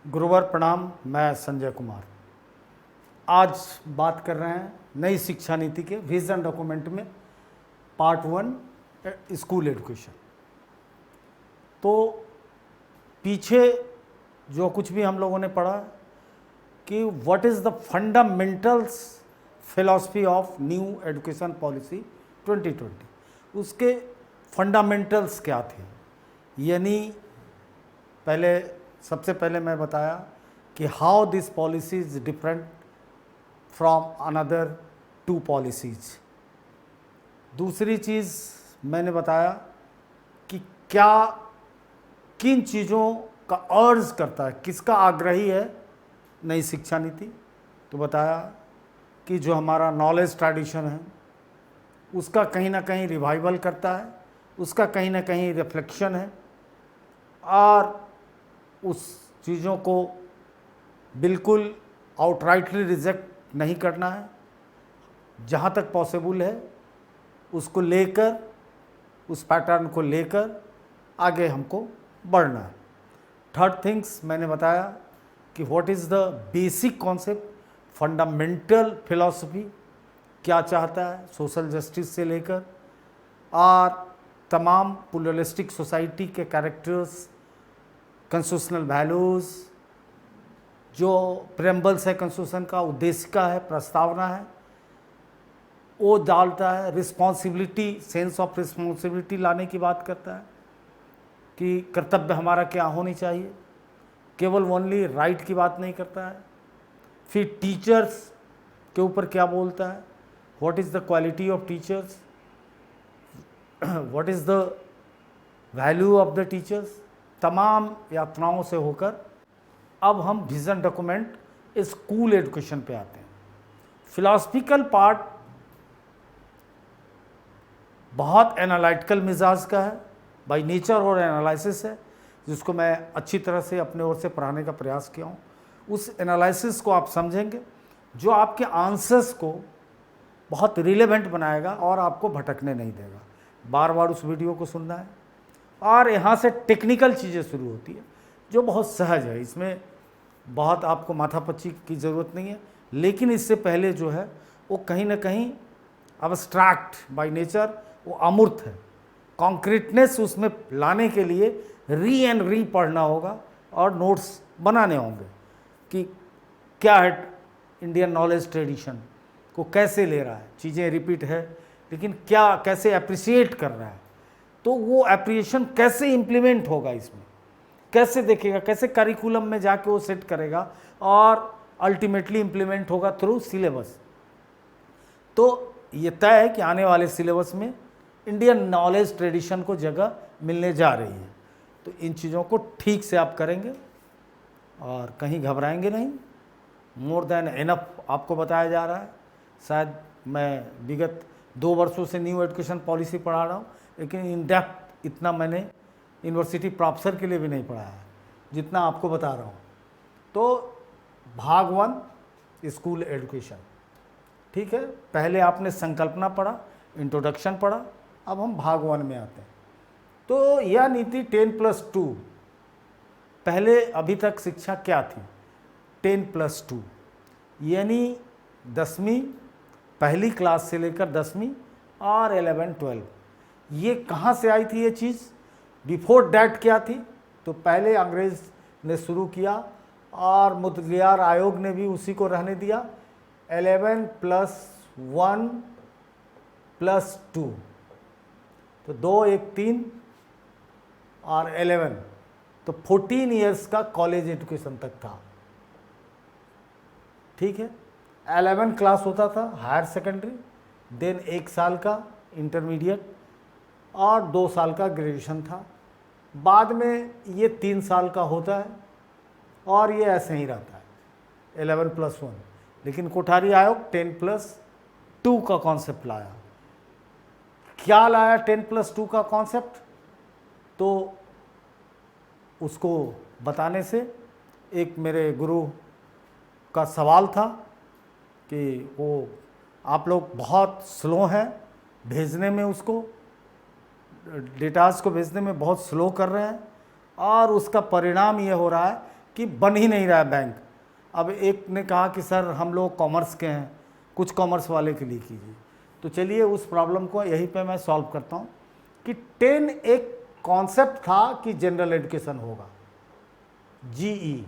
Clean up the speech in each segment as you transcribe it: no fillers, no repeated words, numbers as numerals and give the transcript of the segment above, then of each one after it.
गुरुवर प्रणाम। मैं संजय कुमार। आज बात कर रहे हैं नई शिक्षा नीति के विजन डॉक्यूमेंट में पार्ट 1 स्कूल एजुकेशन। तो पीछे जो कुछ भी हम लोगों ने पढ़ा कि what is the fundamentals philosophy of new education policy 2020, उसके फंडामेंटल्स क्या थे। यानी सबसे पहले मैं बताया कि how this policy is different from another 2 policies. दूसरी चीज़ मैंने बताया कि क्या किन चीज़ों का अर्ज करता है, किसका आग्रही है नई शिक्षा नीति। तो बताया कि जो हमारा नॉलेज ट्रेडिशन है उसका कहीं ना कहीं रिवाइवल करता है, उसका कहीं ना कहीं रिफ्लेक्शन है, और उस चीज़ों को बिल्कुल आउटराइटली रिजेक्ट नहीं करना है। जहाँ तक पॉसिबल है उसको लेकर, उस पैटर्न को लेकर आगे हमको बढ़ना है। थर्ड थिंग्स मैंने बताया कि what is the basic concept, fundamental philosophy क्या चाहता है सोशल जस्टिस से लेकर, और तमाम प्लुरलिस्टिक सोसाइटी के कैरेक्टर्स, कॉन्स्टिट्यूशनल वैल्यूज़, जो प्रेम्बल्स है कॉन्स्टिट्यूशन का, उद्देशिका है, प्रस्तावना है, वो डालता है। रिस्पॉन्सिबिलिटी, सेंस ऑफ रिस्पॉन्सिबिलिटी लाने की बात करता है कि कर्तव्य हमारा क्या होनी चाहिए, केवल ओनली राइट की बात नहीं करता है। फिर टीचर्स के ऊपर क्या बोलता है, what is the quality of teachers, what is the value of the teachers. तमाम यात्राओं से होकर अब हम विजन डॉक्यूमेंट स्कूल एजुकेशन पे आते हैं। फिलॉसफिकल पार्ट बहुत एनालिटिकल मिजाज का है, बाय नेचर और एनालिसिस है, जिसको मैं अच्छी तरह से अपने ओर से पढ़ाने का प्रयास किया हूँ। उस एनालिसिस को आप समझेंगे जो आपके आंसर्स को बहुत रिलेवेंट बनाएगा और आपको भटकने नहीं देगा। बार बार उस वीडियो को सुनना है। और यहाँ से टेक्निकल चीज़ें शुरू होती है जो बहुत सहज है, इसमें बहुत आपको माथापच्ची की ज़रूरत नहीं है। लेकिन इससे पहले जो है वो कहीं ना कहीं अब्स्ट्रैक्ट बाय नेचर, वो अमूर्त है। कॉन्क्रीटनेस उसमें लाने के लिए री एंड री पढ़ना होगा और नोट्स बनाने होंगे कि क्या है इंडियन नॉलेज ट्रेडिशन को कैसे ले रहा है। चीज़ें रिपीट है लेकिन क्या कैसे अप्रिशिएट कर रहा है, तो वो एप्रिसिएशन कैसे इम्प्लीमेंट होगा, इसमें कैसे देखेगा, कैसे करिकुलम में जाके वो सेट करेगा और अल्टीमेटली इम्प्लीमेंट होगा थ्रू सिलेबस। तो ये तय है कि आने वाले सिलेबस में इंडियन नॉलेज ट्रेडिशन को जगह मिलने जा रही है। तो इन चीज़ों को ठीक से आप करेंगे और कहीं घबराएंगे नहीं। मोर देन इनफ आपको बताया जा रहा है। शायद मैं विगत 2 वर्षों से न्यू एजुकेशन पॉलिसी पढ़ा रहा हूँ, लेकिन इन डेप्थ इतना मैंने यूनिवर्सिटी प्रोफेसर के लिए भी नहीं पढ़ाया है जितना आपको बता रहा हूँ। तो भाग 1 स्कूल एजुकेशन, ठीक है। पहले आपने संकल्पना पढ़ा, इंट्रोडक्शन पढ़ा, अब हम भाग 1 में आते हैं। तो यह नीति 10+2, पहले अभी तक शिक्षा क्या थी 10+2, यानी 10वीं पहली क्लास से लेकर 10वीं और 11-12। ये कहाँ से आई थी ये चीज़, बिफोर डैट क्या थी। तो पहले अंग्रेज ने शुरू किया और मुदलियार आयोग ने भी उसी को रहने दिया। 11+1+2, तो 2 1 3 और 11, तो 14 ईयर्स का कॉलेज एजुकेशन तक था, ठीक है। 11 क्लास होता था हायर सेकेंडरी, देन 1 साल का इंटरमीडिएट और 2 साल का ग्रेजुएशन था। बाद में ये 3 साल का होता है और ये ऐसे ही रहता है 11+1। लेकिन कोठारी आयोग 10+2 का कॉन्सेप्ट लाया। क्या लाया 10+2 का कॉन्सेप्ट, तो उसको बताने से एक मेरे गुरु का सवाल था कि वो आप लोग बहुत स्लो हैं भेजने में, उसको डेटास को भेजने में बहुत स्लो कर रहे हैं, और उसका परिणाम ये हो रहा है कि बन ही नहीं रहा है बैंक। अब एक ने कहा कि सर हम लोग कॉमर्स के हैं, कुछ कॉमर्स वाले के लिए कीजिए। तो चलिए उस प्रॉब्लम को यहीं पे मैं सॉल्व करता हूँ कि 10 एक कॉन्सेप्ट था कि जनरल एजुकेशन होगा, जीई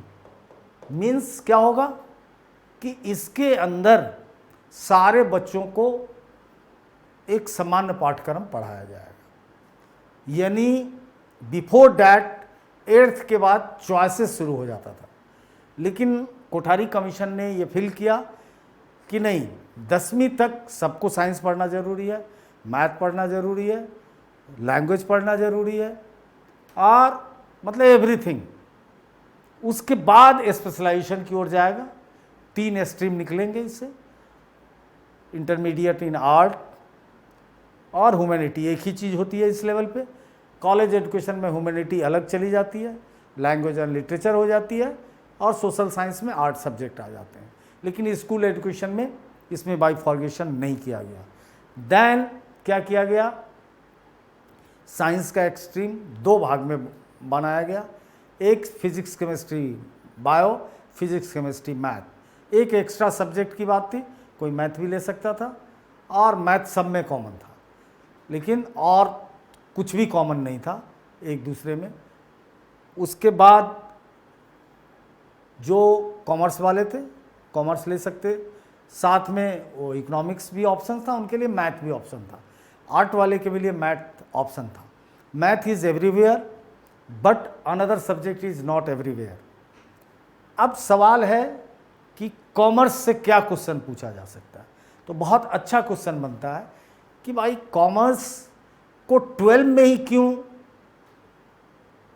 मीन्स क्या होगा कि इसके अंदर सारे बच्चों को एक सामान्य पाठ्यक्रम पढ़ाया जाएगा। यानी बिफोर डैट 8th के बाद चॉइसेस शुरू हो जाता था, लेकिन कोठारी कमीशन ने ये फील किया कि नहीं, 10वीं तक सबको साइंस पढ़ना ज़रूरी है, मैथ पढ़ना ज़रूरी है, लैंग्वेज पढ़ना ज़रूरी है, और मतलब एवरीथिंग। उसके बाद स्पेशलाइजेशन की ओर जाएगा। 3 स्ट्रीम निकलेंगे इससे, इंटरमीडिएट इन आर्ट और ह्यूमैनिटी, एक ही चीज़ होती है इस लेवल पे। कॉलेज एजुकेशन में ह्यूमैनिटी अलग चली जाती है, लैंग्वेज एंड लिटरेचर हो जाती है, और सोशल साइंस में आर्ट सब्जेक्ट आ जाते हैं। लेकिन स्कूल एजुकेशन में इसमें बाइफॉर्गेशन नहीं किया गया। देन क्या किया गया, साइंस का एक स्ट्रीम 2 भाग में बनाया गया, एक physics chemistry bio, physics chemistry math. एक एक्स्ट्रा सब्जेक्ट की बात थी, कोई मैथ भी ले सकता था, और मैथ सब में कॉमन था, लेकिन और कुछ भी कॉमन नहीं था एक दूसरे में। उसके बाद जो कॉमर्स वाले थे कॉमर्स ले सकते, साथ में वो इकोनॉमिक्स भी ऑप्शन था, उनके लिए मैथ भी ऑप्शन था। आर्ट वाले के लिए मैथ ऑप्शन था। Math is everywhere but another subject is not everywhere. अब सवाल है कि कॉमर्स से क्या क्वेश्चन पूछा जा सकता है। तो बहुत अच्छा क्वेश्चन बनता है कि भाई कॉमर्स को 12 में ही क्यों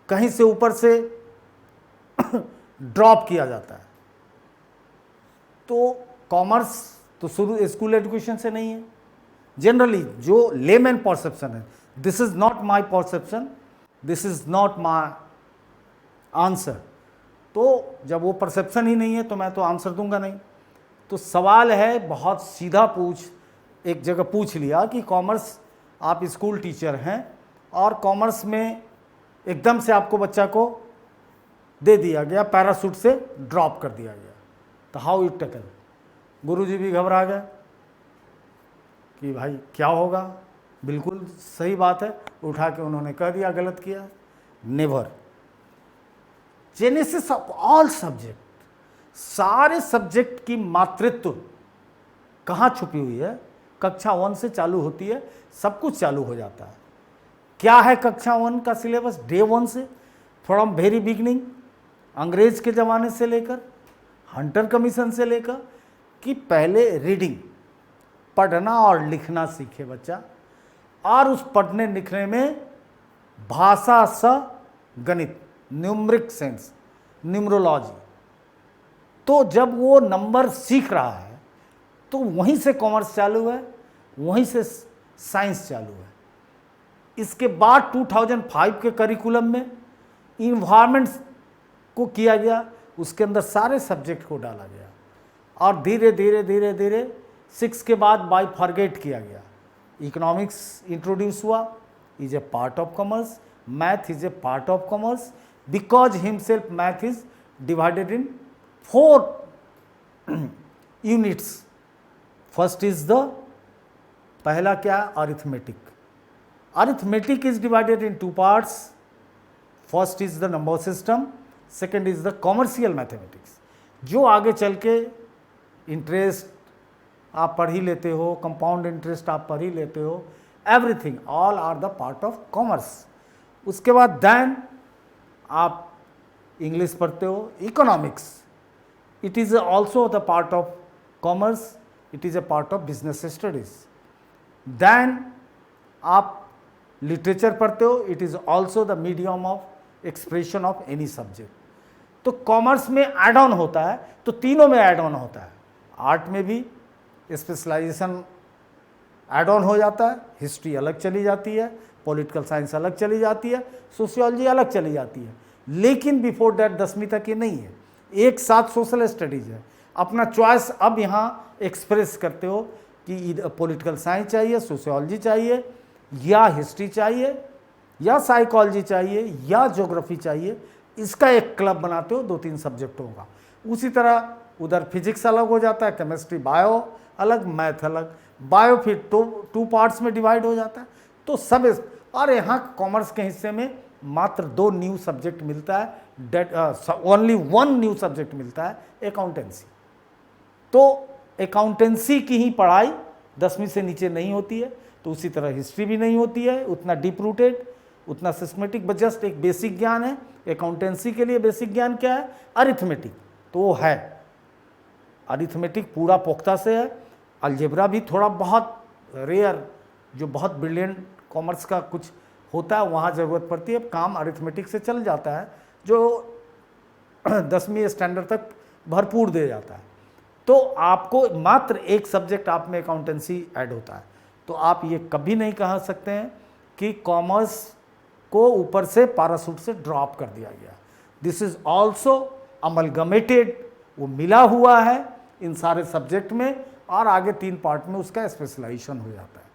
कहीं से ऊपर से ड्रॉप किया जाता है। तो कॉमर्स तो शुरू स्कूल एजुकेशन से नहीं है। जनरली जो लेमैन परसेप्शन है, this is not my perception, this is not my answer. तो जब वो परसेप्शन ही नहीं है तो मैं तो आंसर दूंगा नहीं। तो सवाल है बहुत सीधा एक जगह पूछ लिया कि कॉमर्स, आप स्कूल टीचर हैं और कॉमर्स में एकदम से आपको बच्चा को दे दिया गया, पैराशूट से ड्रॉप कर दिया गया, तो हाउ इट टैकल। गुरुजी भी घबरा गए कि भाई क्या होगा। बिल्कुल सही बात है, उठा के उन्होंने कह दिया गलत किया। Never. Genesis of all subject, सारे सब्जेक्ट की मातृत्व कहाँ छुपी हुई है? कक्षा 1 से चालू होती है, सब कुछ चालू हो जाता है। क्या है कक्षा 1 का सिलेबस? डे 1 से, फ्रॉम वेरी बिगनिंग, अंग्रेज के ज़माने से लेकर, हंटर कमीशन से लेकर, कि पहले रीडिंग, पढ़ना और लिखना सीखे बच्चा, और उस पढ़ने लिखने में भाषा स गणित, न्यूमरिक सेंस, न्यूमरोलॉजी। तो जब वो नंबर सीख रहा है तो वहीं से कॉमर्स चालू है, वहीं से साइंस चालू है। इसके बाद 2005 के करिकुलम में इन्वायरमेंट को किया गया, उसके अंदर सारे सब्जेक्ट को डाला गया, और धीरे धीरे धीरे धीरे 6 के बाद बाइफॉर्गेट किया गया। इकोनॉमिक्स इंट्रोड्यूस हुआ, is a part of commerce, math is a part of commerce, because himself math is divided in 4 units. First is the, पहला क्या? Arithmetic. Arithmetic is divided in 2 parts. First is the number system, second is the commercial mathematics, जो आगे चल के interest आप पढ़ ही लेते हो, कंपाउंड इंटरेस्ट आप पढ़ ही लेते हो, everything all are the part of commerce. उसके बाद देन आप इंग्लिश पढ़ते हो, economics, it is also the part of commerce, it is a part of business studies. Then आप लिटरेचर पढ़ते हो, it is also the medium of expression of any subject. तो commerce में एड ऑन होता है, तो तीनों में एड ऑन होता है। आर्ट में भी स्पेशलाइजेशन एड ऑन हो जाता है, हिस्ट्री अलग चली जाती है, पॉलिटिकल साइंस अलग चली जाती है, सोशियोलॉजी अलग चली जाती है। लेकिन बिफोर दैट 10वीं तक ये नहीं है, एक साथ सोशल स्टडीज़ है। अपना चॉइस अब यहाँ एक्सप्रेस करते हो कि पॉलिटिकल साइंस चाहिए, सोशियोलॉजी चाहिए, या हिस्ट्री चाहिए, या साइकोलॉजी चाहिए, या ज्योग्राफी चाहिए, इसका एक क्लब बनाते हो 2-3 सब्जेक्टों का। उसी तरह उधर फिजिक्स अलग हो जाता है, केमिस्ट्री बायो अलग, मैथ अलग, बायो फिर टू पार्ट्स में डिवाइड हो जाता है। तो सब और यहाँ कॉमर्स के हिस्से में मात्र 2 न्यू सब्जेक्ट मिलता है, ओनली 1 न्यू सब्जेक्ट मिलता है, अकाउंटेंसी। तो अकाउंटेंसी की ही पढ़ाई 10वीं से नीचे नहीं होती है। तो उसी तरह हिस्ट्री भी नहीं होती है उतना डीप रूटेड, उतना सिस्टमेटिक, बस जस्ट एक बेसिक ज्ञान है। अकाउंटेंसी के लिए बेसिक ज्ञान क्या है? अरिथमेटिक, तो वो है अरिथमेटिक पूरा पुख्ता से है। अलजेब्रा भी थोड़ा बहुत रेयर, जो बहुत ब्रिलियंट कॉमर्स का कुछ होता है वहाँ ज़रूरत पड़ती है, काम अरिथमेटिक से चल जाता है, जो 10वीं स्टैंडर्ड तक भरपूर दे जाता है। तो आपको मात्र एक सब्जेक्ट आप में अकाउंटेंसी ऐड होता है। तो आप ये कभी नहीं कह सकते हैं कि कॉमर्स को ऊपर से पैराशूट से ड्रॉप कर दिया गया। दिस इज ऑल्सो अमलगमेटेड, वो मिला हुआ है इन सारे सब्जेक्ट में, और आगे 3 पार्ट में उसका स्पेशलाइजेशन हो जाता है।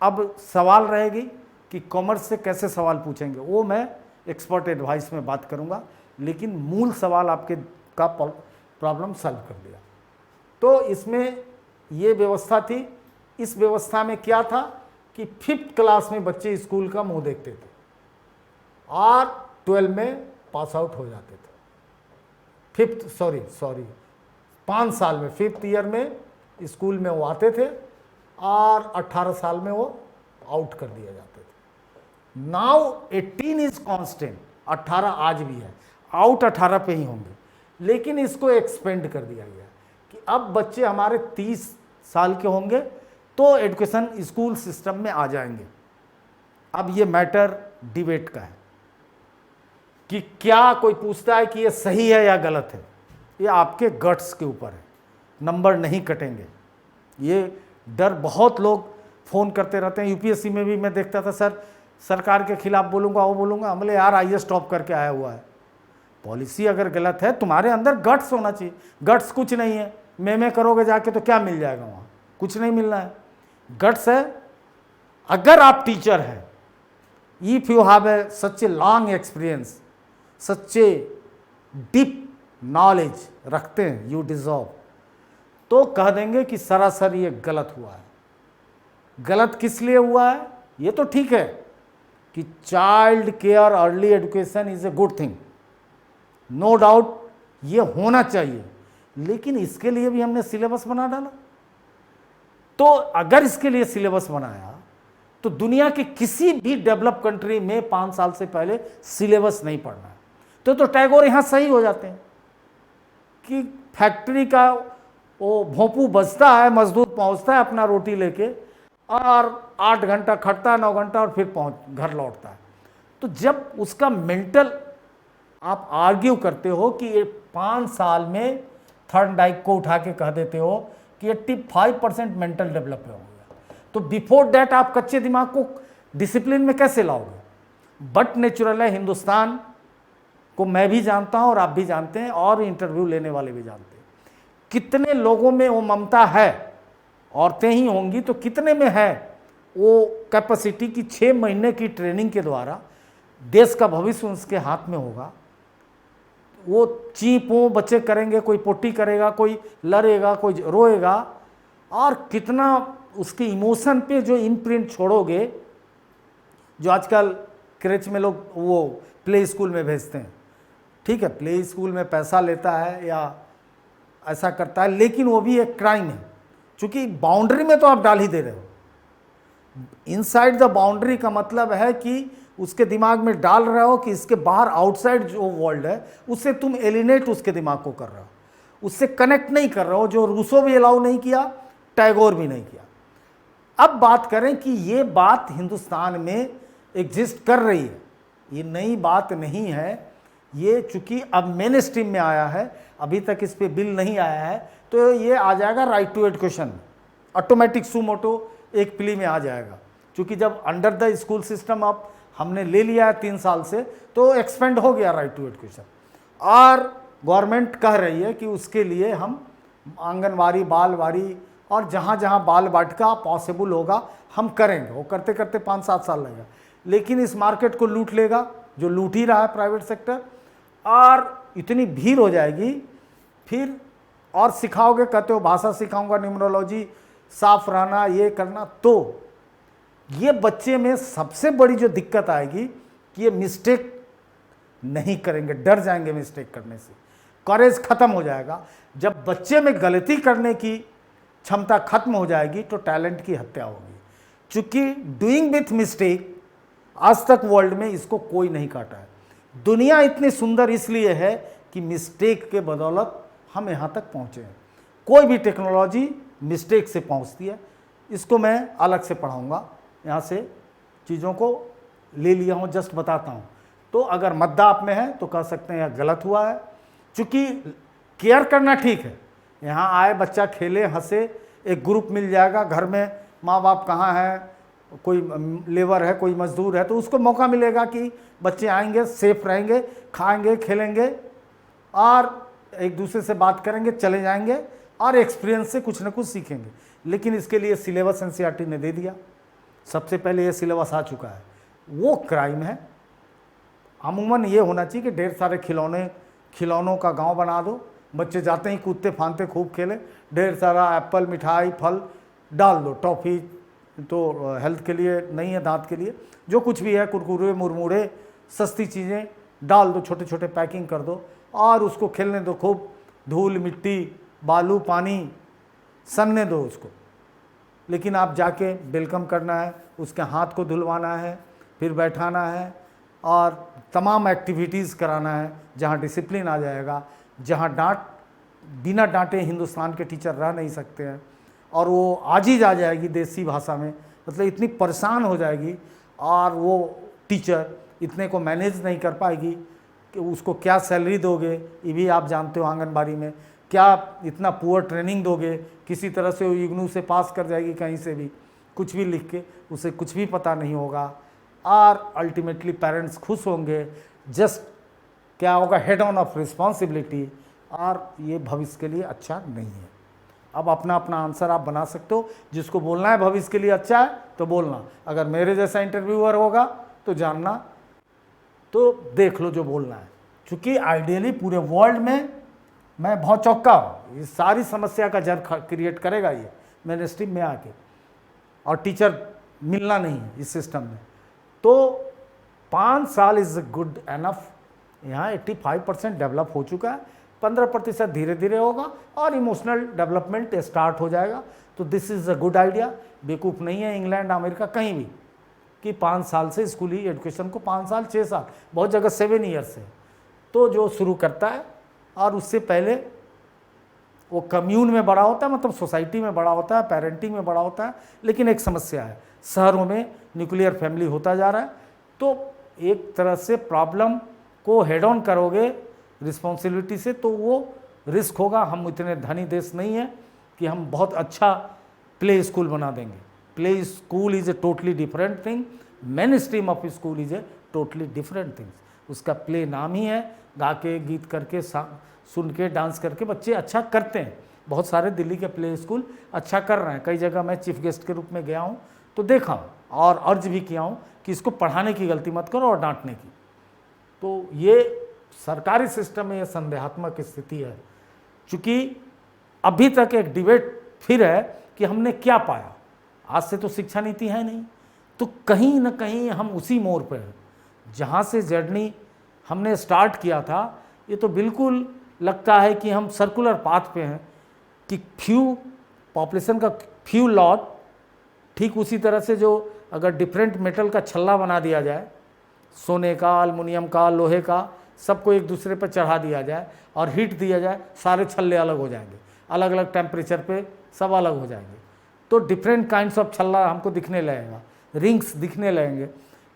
अब सवाल रहेगी कि कॉमर्स से कैसे सवाल पूछेंगे, वो मैं एक्सपर्ट एडवाइस में बात करूंगा, लेकिन मूल सवाल आपके का प्रॉब्लम सॉल्व कर दिया। तो इसमें ये व्यवस्था थी। इस व्यवस्था में क्या था कि 5th क्लास में बच्चे स्कूल का मुंह देखते थे और 12 में पास आउट हो जाते थे। 5 साल में 5th ईयर में स्कूल में वो आते थे और 18 साल में वो आउट कर दिए जाते थे। नाउ 18 इज कांस्टेंट, 18 आज भी है, आउट 18 पे ही होंगे, लेकिन इसको एक्सपेंड कर दिया गया कि अब बच्चे हमारे 30 साल के होंगे तो एजुकेशन स्कूल सिस्टम में आ जाएंगे। अब ये मैटर डिबेट का है कि क्या कोई पूछता है कि ये सही है या गलत है, ये आपके गट्स के ऊपर है, नंबर नहीं कटेंगे। ये डर बहुत लोग फ़ोन करते रहते हैं। यूपीएससी में भी मैं देखता था, सर सरकार के खिलाफ बोलूँगा, वो बोलूँगा, हमले यार आईएएस टॉप करके आया हुआ है। पॉलिसी अगर गलत है, तुम्हारे अंदर गट्स होना चाहिए। गट्स कुछ नहीं है, मैं करोगे जाके तो क्या मिल जाएगा वहाँ? कुछ नहीं मिलना है। गट्स है, अगर आप टीचर हैं, if you have a such a long experience, such a deep knowledge रखते हैं, यू डिजर्व, तो कह देंगे कि सरासर ये गलत हुआ है। गलत किस लिए हुआ है? ये तो ठीक है कि child care early education is a good thing, no doubt ये होना चाहिए, लेकिन इसके लिए भी हमने सिलेबस बना डाला। तो अगर इसके लिए सिलेबस बनाया तो दुनिया के किसी भी डेवलप कंट्री में 5 साल से पहले सिलेबस नहीं पढ़ना है। तो टैगोर यहां सही हो जाते हैं कि फैक्ट्री का वो भोंपू बजता है, मजदूर पहुंचता है अपना रोटी लेके और 8 घंटा खटता है, 9 घंटा, और फिर घर लौटता है। तो जब उसका मेंटल आप आर्ग्यू करते हो कि ये 5 साल में थॉर्नडाइक को उठा के कह देते हो कि 85% मेंटल डेवलप हो गया, तो बिफोर डैट आप कच्चे दिमाग को डिसिप्लिन में कैसे लाओगे? बट नेचुरल है, हिंदुस्तान को मैं भी जानता हूं और आप भी जानते हैं और इंटरव्यू लेने वाले भी जानते हैं, कितने लोगों में वो ममता है, औरतें ही होंगी तो कितने में है वो कैपेसिटी की 6 महीने की ट्रेनिंग के द्वारा देश का भविष्य उसके हाथ में होगा। वो चीपों बच्चे करेंगे, कोई पोटी करेगा, कोई लड़ेगा, कोई रोएगा, और कितना उसके इमोशन पे जो इम्प्रिंट छोड़ोगे, जो आजकल क्रेच में लोग वो प्ले स्कूल में भेजते हैं। ठीक है, प्ले स्कूल में पैसा लेता है या ऐसा करता है, लेकिन वो भी एक क्राइम है, क्योंकि बाउंड्री में तो आप डाल ही दे रहे हो। इनसाइड द बाउंड्री का मतलब है कि उसके दिमाग में डाल रहे हो कि इसके बाहर आउटसाइड जो वर्ल्ड है उससे तुम एलिनेट उसके दिमाग को कर रहे हो, उससे कनेक्ट नहीं कर रहे हो, जो रूसो भी अलाउ नहीं किया, टैगोर भी नहीं किया। अब बात करें कि ये बात हिंदुस्तान में एग्जिस्ट कर रही है, ये नई बात नहीं है, ये चूंकि अब मेन स्ट्रीम में आया है, अभी तक इस पर बिल नहीं आया है, तो ये आ जाएगा right to education, automatic suo motu एक प्ली में आ जाएगा। क्योंकि जब अंडर द स्कूल सिस्टम अब हमने ले लिया है 3 साल से, तो एक्सपेंड हो गया राइट टू एजुकेशन, और गवर्नमेंट कह रही है कि उसके लिए हम आंगनवाड़ी, बालवाड़ी और जहाँ जहाँ बाल वाटिका पॉसिबल होगा हम करेंगे। वो करते करते 5-7 साल लगेगा, लेकिन इस मार्केट को लूट लेगा, जो लूट ही रहा है प्राइवेट सेक्टर। और इतनी भीड़ हो जाएगी। फिर और सिखाओगे, कहते हो भाषा सिखाऊंगा, न्यूमरोलॉजी, साफ रहना, ये करना, तो ये बच्चे में सबसे बड़ी जो दिक्कत आएगी कि ये मिस्टेक नहीं करेंगे, डर जाएंगे मिस्टेक करने से, करेज खत्म हो जाएगा। जब बच्चे में गलती करने की क्षमता खत्म हो जाएगी तो टैलेंट की हत्या होगी। चूंकि डूइंग विथ मिस्टेक आज तक वर्ल्ड में इसको कोई नहीं काटा है। दुनिया इतनी सुंदर इसलिए है कि मिस्टेक के बदौलत हम यहाँ तक पहुँचे हैं। कोई भी टेक्नोलॉजी मिस्टेक से पहुँचती है। इसको मैं अलग से पढ़ाऊँगा, यहाँ से चीज़ों को ले लिया हूँ, जस्ट बताता हूँ। तो अगर मद्दा आप में है तो कह सकते हैं यह गलत हुआ है। चूँकि केयर करना ठीक है, यहाँ आए बच्चा खेले हंसे, एक ग्रुप मिल जाएगा, घर में माँ बाप कहाँ हैं, कोई लेबर है, कोई मजदूर है, तो उसको मौका मिलेगा कि बच्चे आएंगे, सेफ रहेंगे, खाएंगे, खेलेंगे और एक दूसरे से बात करेंगे, चले जाएंगे और एक्सपीरियंस से कुछ ना कुछ सीखेंगे। लेकिन इसके लिए सिलेबस एनसीईआरटी ने दे दिया। सबसे पहले ये सिलेबस आ चुका है, वो क्राइम है। अमूमन ये होना चाहिए कि ढेर सारे खिलौनों का गांव बना दो, बच्चे जाते ही कूदते फांदते खूब खेले, ढेर सारा एप्पल, मिठाई, फल डाल दो, टॉफ़ी तो हेल्थ के लिए नहीं है, दांत के लिए, जो कुछ भी है, कुरकुरे, मुरमुरे, सस्ती चीज़ें डाल दो, छोटे छोटे पैकिंग कर दो और उसको खेलने दो खूब, धूल मिट्टी बालू पानी सनने दो उसको। लेकिन आप जाके वेलकम करना है, उसके हाथ को धुलवाना है, फिर बैठाना है और तमाम एक्टिविटीज़ कराना है जहाँ डिसिप्लिन आ जाएगा, जहाँ बिना डांटे हिंदुस्तान के टीचर रह नहीं सकते हैं और वो आजीज आ जाएगी देसी भाषा में, मतलब इतनी परेशान हो जाएगी और वो टीचर इतने को मैनेज नहीं कर पाएगी कि उसको क्या सैलरी दोगे, ये भी आप जानते हो, आंगनबाड़ी में क्या इतना पुअर ट्रेनिंग दोगे, किसी तरह से वो इग्नू से पास कर जाएगी, कहीं से भी कुछ भी लिख के, उसे कुछ भी पता नहीं होगा और अल्टीमेटली पेरेंट्स खुश होंगे, जस्ट क्या होगा, हेड ऑन ऑफ रिस्पॉन्सिबिलिटी, और ये भविष्य के लिए अच्छा नहीं है। अब अपना अपना आंसर आप बना सकते हो, जिसको बोलना है भविष्य के लिए अच्छा है तो बोलना, अगर मेरे जैसा इंटरव्यूअर होगा तो जानना, तो देख लो जो बोलना है। क्योंकि आइडियली पूरे वर्ल्ड में मैं बहुत चौंका हूँ, इस सारी समस्या का जड़ क्रिएट करेगा ये मेरे स्ट्रीम में आके, और टीचर मिलना नहीं है इस सिस्टम में। तो 5 साल इज़ गुड एनफ। यहाँ 85% डेवलप हो चुका है, 15% धीरे धीरे होगा और इमोशनल डेवलपमेंट स्टार्ट हो जाएगा। तो this is a good idea. बेवकूफ़ नहीं है इंग्लैंड अमेरिका कहीं भी कि 5 साल से स्कूली एजुकेशन को 5 साल 6 साल, बहुत जगह 7 ईयर्स है। तो जो शुरू करता है और उससे पहले वो कम्यून में बड़ा होता है, मतलब सोसाइटी में बड़ा होता है, पेरेंटिंग में बड़ा होता है। लेकिन एक समस्या है, शहरों में न्यूक्लियर फैमिली होता जा रहा है। तो एक तरह से प्रॉब्लम को हेड ऑन करोगे रिस्पॉन्सिबिलिटी से तो वो रिस्क होगा। हम इतने धनी देश नहीं है कि हम बहुत अच्छा प्ले स्कूल बना देंगे। Play school is a totally different thing, main stream of school is a totally different thing. उसका प्ले नाम ही है, गा के गीत करके सुन के डांस करके बच्चे अच्छा करते हैं। बहुत सारे दिल्ली के प्ले स्कूल अच्छा कर रहे हैं, कई जगह मैं चीफ गेस्ट के रूप में गया हूँ तो देखा हूँ और अर्ज भी किया हूँ कि इसको पढ़ाने की गलती मत करो और डांटने की। तो ये सरकारी सिस्टम में ये संदेहात्मक स्थिति है, क्योंकि अभी तक एक डिबेट फिर है कि हमने क्या पाया, आज से तो शिक्षा नीति है नहीं। तो कहीं ना कहीं हम उसी मोड़ पर हैं जहाँ से जर्नी हमने स्टार्ट किया था। ये तो बिल्कुल लगता है कि हम सर्कुलर पाथ पे हैं कि फ्यू पॉपुलेशन का फ्यू लॉट, ठीक उसी तरह से जो अगर डिफरेंट मेटल का छल्ला बना दिया जाए, सोने का, एल्युमिनियम का, लोहे का, सबको एक दूसरे पर चढ़ा दिया जाए और हीट दिया जाए, सारे छल्ले अलग हो जाएंगे, अलग अलग टेम्परेचर पे सब अलग हो जाएंगे। तो डिफरेंट काइंड्स ऑफ छल्ला हमको दिखने लगेगा, रिंग्स दिखने लगेंगे।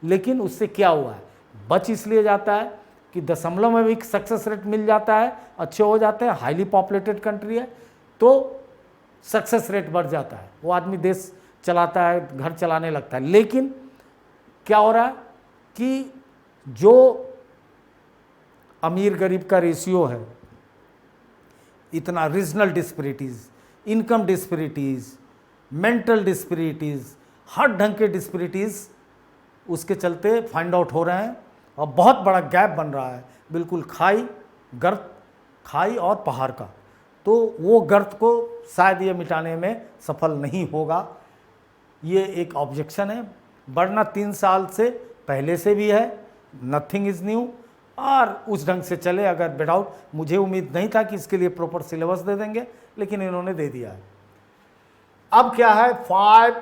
लेकिन उससे क्या हुआ है, बच इसलिए जाता है कि दशमलव में भी सक्सेस रेट मिल जाता है, अच्छे हो जाते हैं, हाईली पॉपुलेटेड कंट्री है तो सक्सेस रेट बढ़ जाता है, वो आदमी देश चलाता है, घर चलाने लगता है। लेकिन क्या हो रहा है कि जो अमीर गरीब का रेशियो है, इतना regional disparities, income disparities, mental disparities, हर ढंग के डिस्पैरिटीज़ उसके चलते फाइंड आउट हो रहे हैं और बहुत बड़ा गैप बन रहा है बिल्कुल खाई, गर्त, खाई और पहाड़ का, तो वो गर्त को शायद ये मिटाने में सफल नहीं होगा। ये एक ऑब्जेक्शन है, वरना 3 साल से पहले से भी है, नथिंग इज़ न्यू, और उस ढंग से चले। अगर विदाउट, मुझे उम्मीद नहीं था कि इसके लिए प्रॉपर सिलेबस दे देंगे, लेकिन इन्होंने दे दिया है। अब क्या है, 5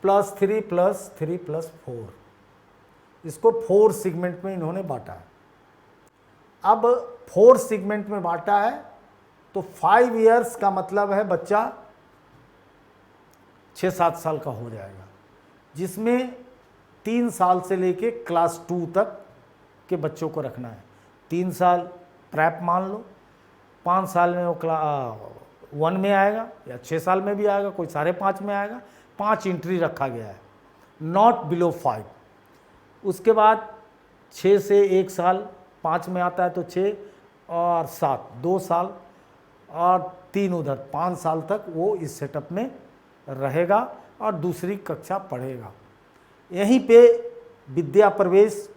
+ 3 + 3 + 4, इसको 4 सेगमेंट में इन्होंने बांटा है। अब 4 सेगमेंट में बांटा है तो 5 इयर्स का मतलब है बच्चा 6-7 साल का हो जाएगा, जिसमें 3 साल से लेके क्लास 2 तक के बच्चों को रखना है। 3 साल प्रैप मान लो, 5 साल में वो क्लास 1 में आएगा, या 6 साल में भी आएगा, कोई 5.5 में आएगा। 5 एंट्री रखा गया है, नॉट बिलो 5। उसके बाद 6 से 1 साल 5 में आता है तो 6 और 7 2 साल, और 3 उधर 5 साल तक वो इस सेटअप में रहेगा और दूसरी कक्षा पढ़ेगा। यहीं पे विद्या प्रवेश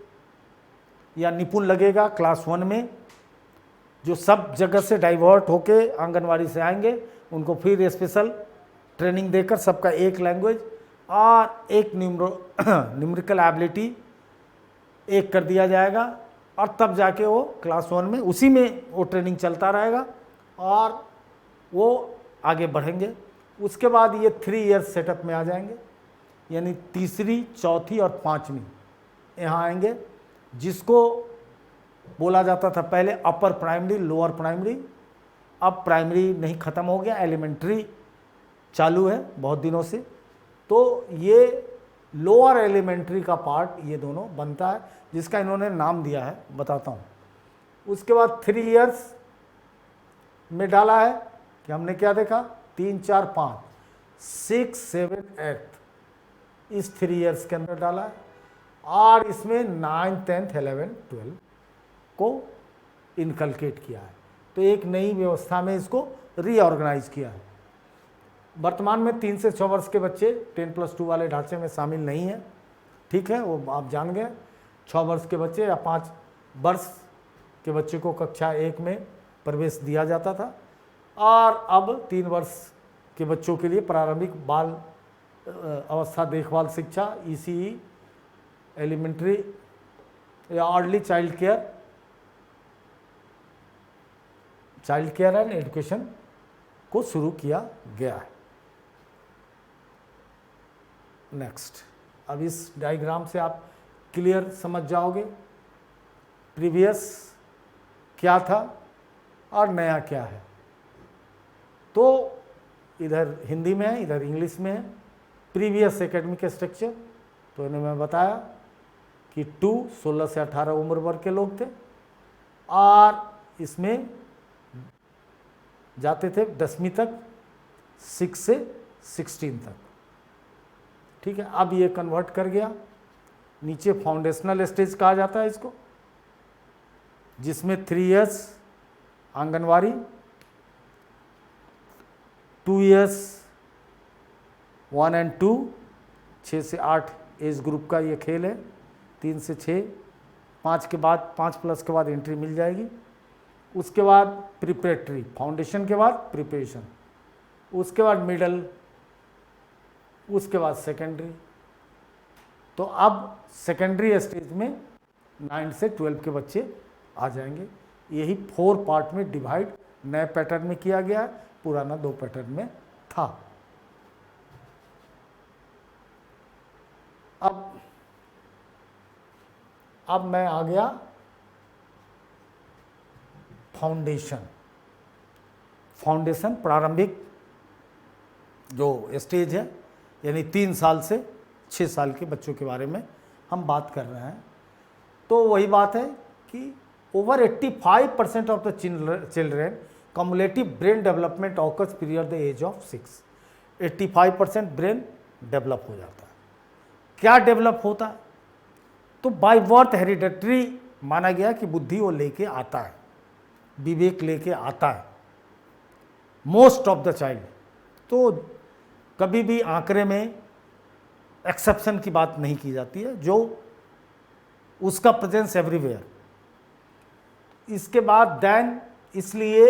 या निपुण लगेगा क्लास 1 में, जो सब जगह से डाइवर्ट होके आंगनवाड़ी से आएंगे, उनको फिर स्पेशल ट्रेनिंग देकर सबका एक लैंग्वेज और एक न्यूमेरिकल एबिलिटी एक कर दिया जाएगा, और तब जाके वो क्लास 1 में उसी में वो ट्रेनिंग चलता रहेगा और वो आगे बढ़ेंगे। उसके बाद ये 3 इयर्स सेटअप में आ जाएंगे, यानी तीसरी, चौथी और 5वीं यहाँ आएंगे, जिसको बोला जाता था पहले अपर प्राइमरी, लोअर प्राइमरी। अब प्राइमरी नहीं, ख़त्म हो गया, एलिमेंट्री चालू है बहुत दिनों से। तो ये लोअर एलिमेंट्री का पार्ट ये दोनों बनता है, जिसका इन्होंने नाम दिया है, बताता हूँ। उसके बाद 3 इयर्स में डाला है कि हमने क्या देखा, 3, 4, 5, 6, 7, 8 इस 3 इयर्स के अंदर डाला है, और इसमें 9, 10, 11, 12 को इनकलकेट किया है। तो एक नई व्यवस्था में इसको रीऑर्गेनाइज किया है। वर्तमान में 3 से 6 वर्ष के बच्चे 10+2 वाले ढांचे में शामिल नहीं है, ठीक है, वो आप जान गए। 6 वर्ष के बच्चे या 5 वर्ष के बच्चे को कक्षा 1 में प्रवेश दिया जाता था, और अब 3 वर्ष के बच्चों के लिए प्रारंभिक बाल अवस्था देखभाल शिक्षा, ECE, एलिमेंट्री या early child care and education को शुरू किया गया है। नेक्स्ट, अब इस डायग्राम से आप क्लियर समझ जाओगे प्रीवियस क्या था और नया क्या है। तो इधर हिंदी में है, इधर इंग्लिश में है। प्रीवियस एकेडमिक स्ट्रक्चर, तो इन्हें मैं बताया कि 16 से 18 उम्र वर्ग के लोग थे, और इसमें जाते थे 10वीं तक, 6 से 16 तक, ठीक है। अब ये कन्वर्ट कर गया, नीचे फाउंडेशनल स्टेज कहा जाता है इसको, जिसमें 3 इयर्स आंगनवाड़ी, 2 इयर्स 1 और 2, 6 से 8 एज ग्रुप का ये खेल है, 3 से 6, 5 के बाद 5+ के बाद एंट्री मिल जाएगी। उसके बाद प्रिपरेटरी, फाउंडेशन के बाद प्रिपरेशन, उसके बाद मिडल, उसके बाद सेकेंडरी। तो अब सेकेंडरी स्टेज में 9 से 12 के बच्चे आ जाएंगे। यही 4 पार्ट में डिवाइड नए पैटर्न में किया गया है, पुराना 2 पैटर्न में था। अब मैं आ गया फाउंडेशन प्रारंभिक जो स्टेज है, यानी 3 साल से 6 साल के बच्चों के बारे में हम बात कर रहे हैं। तो वही बात है कि over 85% of the children cumulative brain development occurs period the age of 6। 85% brain develop हो जाता है। क्या डेवलप होता है? तो बाय बर्थ हेरिडेटरी माना गया कि बुद्धि वो लेके आता है, विवेक लेके आता है मोस्ट ऑफ द चाइल्ड। तो कभी भी आंकड़े में एक्सेप्शन की बात नहीं की जाती है, जो उसका प्रेजेंस एवरीवेयर। इसके बाद देन, इसलिए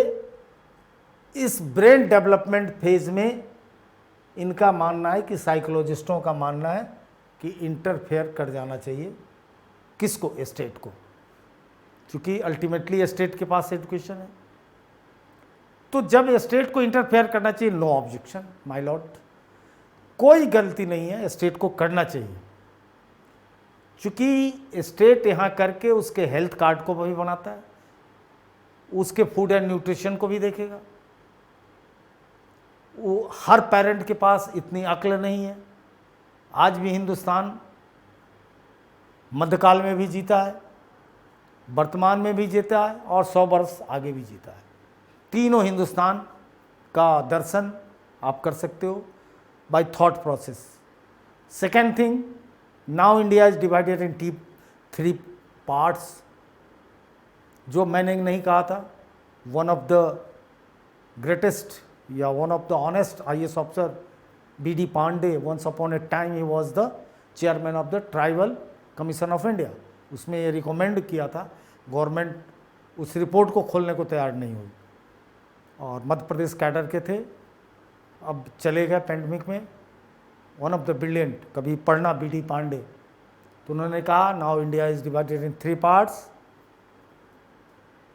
इस ब्रेन डेवलपमेंट फेज में इनका मानना है कि साइकोलॉजिस्टों का मानना है कि इंटरफेयर कर जाना चाहिए। किसको? स्टेट को, क्योंकि अल्टीमेटली स्टेट के पास एजुकेशन है। तो जब स्टेट को इंटरफेयर करना चाहिए, नो ऑब्जेक्शन माय लॉर्ड, कोई गलती नहीं है, स्टेट को करना चाहिए, क्योंकि स्टेट यहाँ करके उसके हेल्थ कार्ड को भी बनाता है, उसके फूड एंड न्यूट्रिशन को भी देखेगा। वो हर पेरेंट के पास इतनी अक्ल नहीं है। आज भी हिंदुस्तान मध्यकाल में भी जीता है, वर्तमान में भी जीता है और 100 वर्ष आगे भी जीता है। तीनों हिंदुस्तान का दर्शन आप कर सकते हो by thought process. Second thing, now India is divided in 3 parts. जो मैंने नहीं कहा था, वन ऑफ द ग्रेटेस्ट या one of the honest IAS officer BD Pandey, once upon a time he was the chairman of the tribal commission of India. उसमें ये recommend किया था, गवर्नमेंट उस रिपोर्ट को खोलने को तैयार नहीं हुई, और मध्य प्रदेश कैडर के थे, अब चले गए पेंडेमिक में। वन ऑफ द ब्रिलियंट, कभी पढ़ना BD पांडे। तो उन्होंने कहा now India is divided in 3 parts,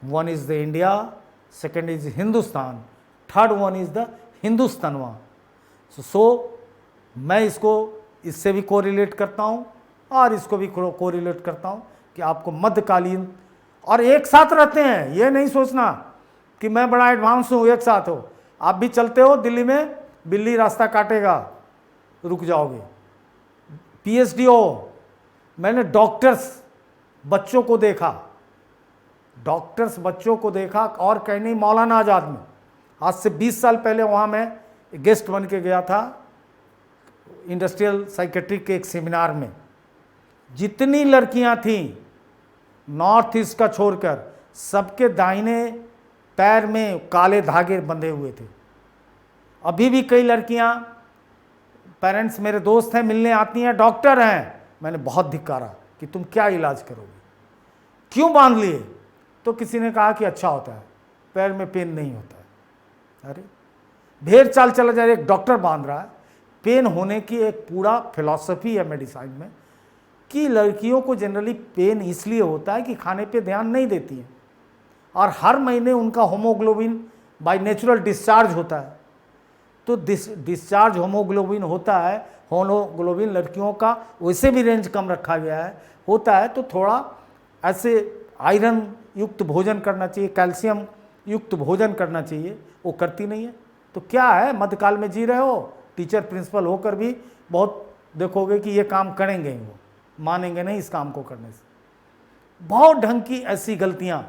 one is the India, second is Hindustan, third one is the हिंदुस्तानवा। सो मैं इसको इससे भी कोरिलेट करता हूँ और इसको भी कोरिलेट करता हूँ कि आपको मध्यकालीन और एक साथ रहते हैं। ये नहीं सोचना कि मैं बड़ा एडवांस हूँ, एक साथ हो। आप भी चलते हो दिल्ली में, बिल्ली रास्ता काटेगा, रुक जाओगे। PhD हो, मैंने डॉक्टर्स बच्चों को देखा, डॉक्टर्स बच्चों को देखा, और कहीं नहीं, मौलाना आज़ाद में। आज से 20 साल पहले वहाँ मैं गेस्ट बन के गया था इंडस्ट्रियल साइकेट्री के एक सेमिनार में। जितनी लड़कियां थीं नॉर्थ ईस्ट का छोड़कर, सबके दाहिने पैर में काले धागे बंधे हुए थे। अभी भी कई लड़कियां, पेरेंट्स मेरे दोस्त हैं, मिलने आती हैं, डॉक्टर हैं। मैंने बहुत धिक्कारा कि तुम क्या इलाज करोगे, क्यों बांध लिए? तो किसी ने कहा कि अच्छा होता है, पैर में पेन नहीं होता है। अरे ढेर चाल चला जाए, एक डॉक्टर बांध रहा है। पेन होने की एक पूरा फिलॉसफी है मेडिसिन में कि लड़कियों को जनरली पेन इसलिए होता है कि खाने पे ध्यान नहीं देती हैं, और हर महीने उनका होमोग्लोबिन बाय नेचुरल डिस्चार्ज होता है। तो डिस्चार्ज होमोग्लोबिन होता है, होमोग्लोबिन लड़कियों का वैसे भी रेंज कम रखा गया है, होता है। तो थोड़ा ऐसे आयरन युक्त भोजन करना चाहिए, कैल्शियम युक्त भोजन करना चाहिए, वो करती नहीं है। तो क्या है, मध्यकाल में जी रहे हो, टीचर प्रिंसिपल होकर भी बहुत देखोगे कि ये काम करेंगे ही, वो मानेंगे नहीं इस काम को करने से। बहुत ढंग की ऐसी गलतियां।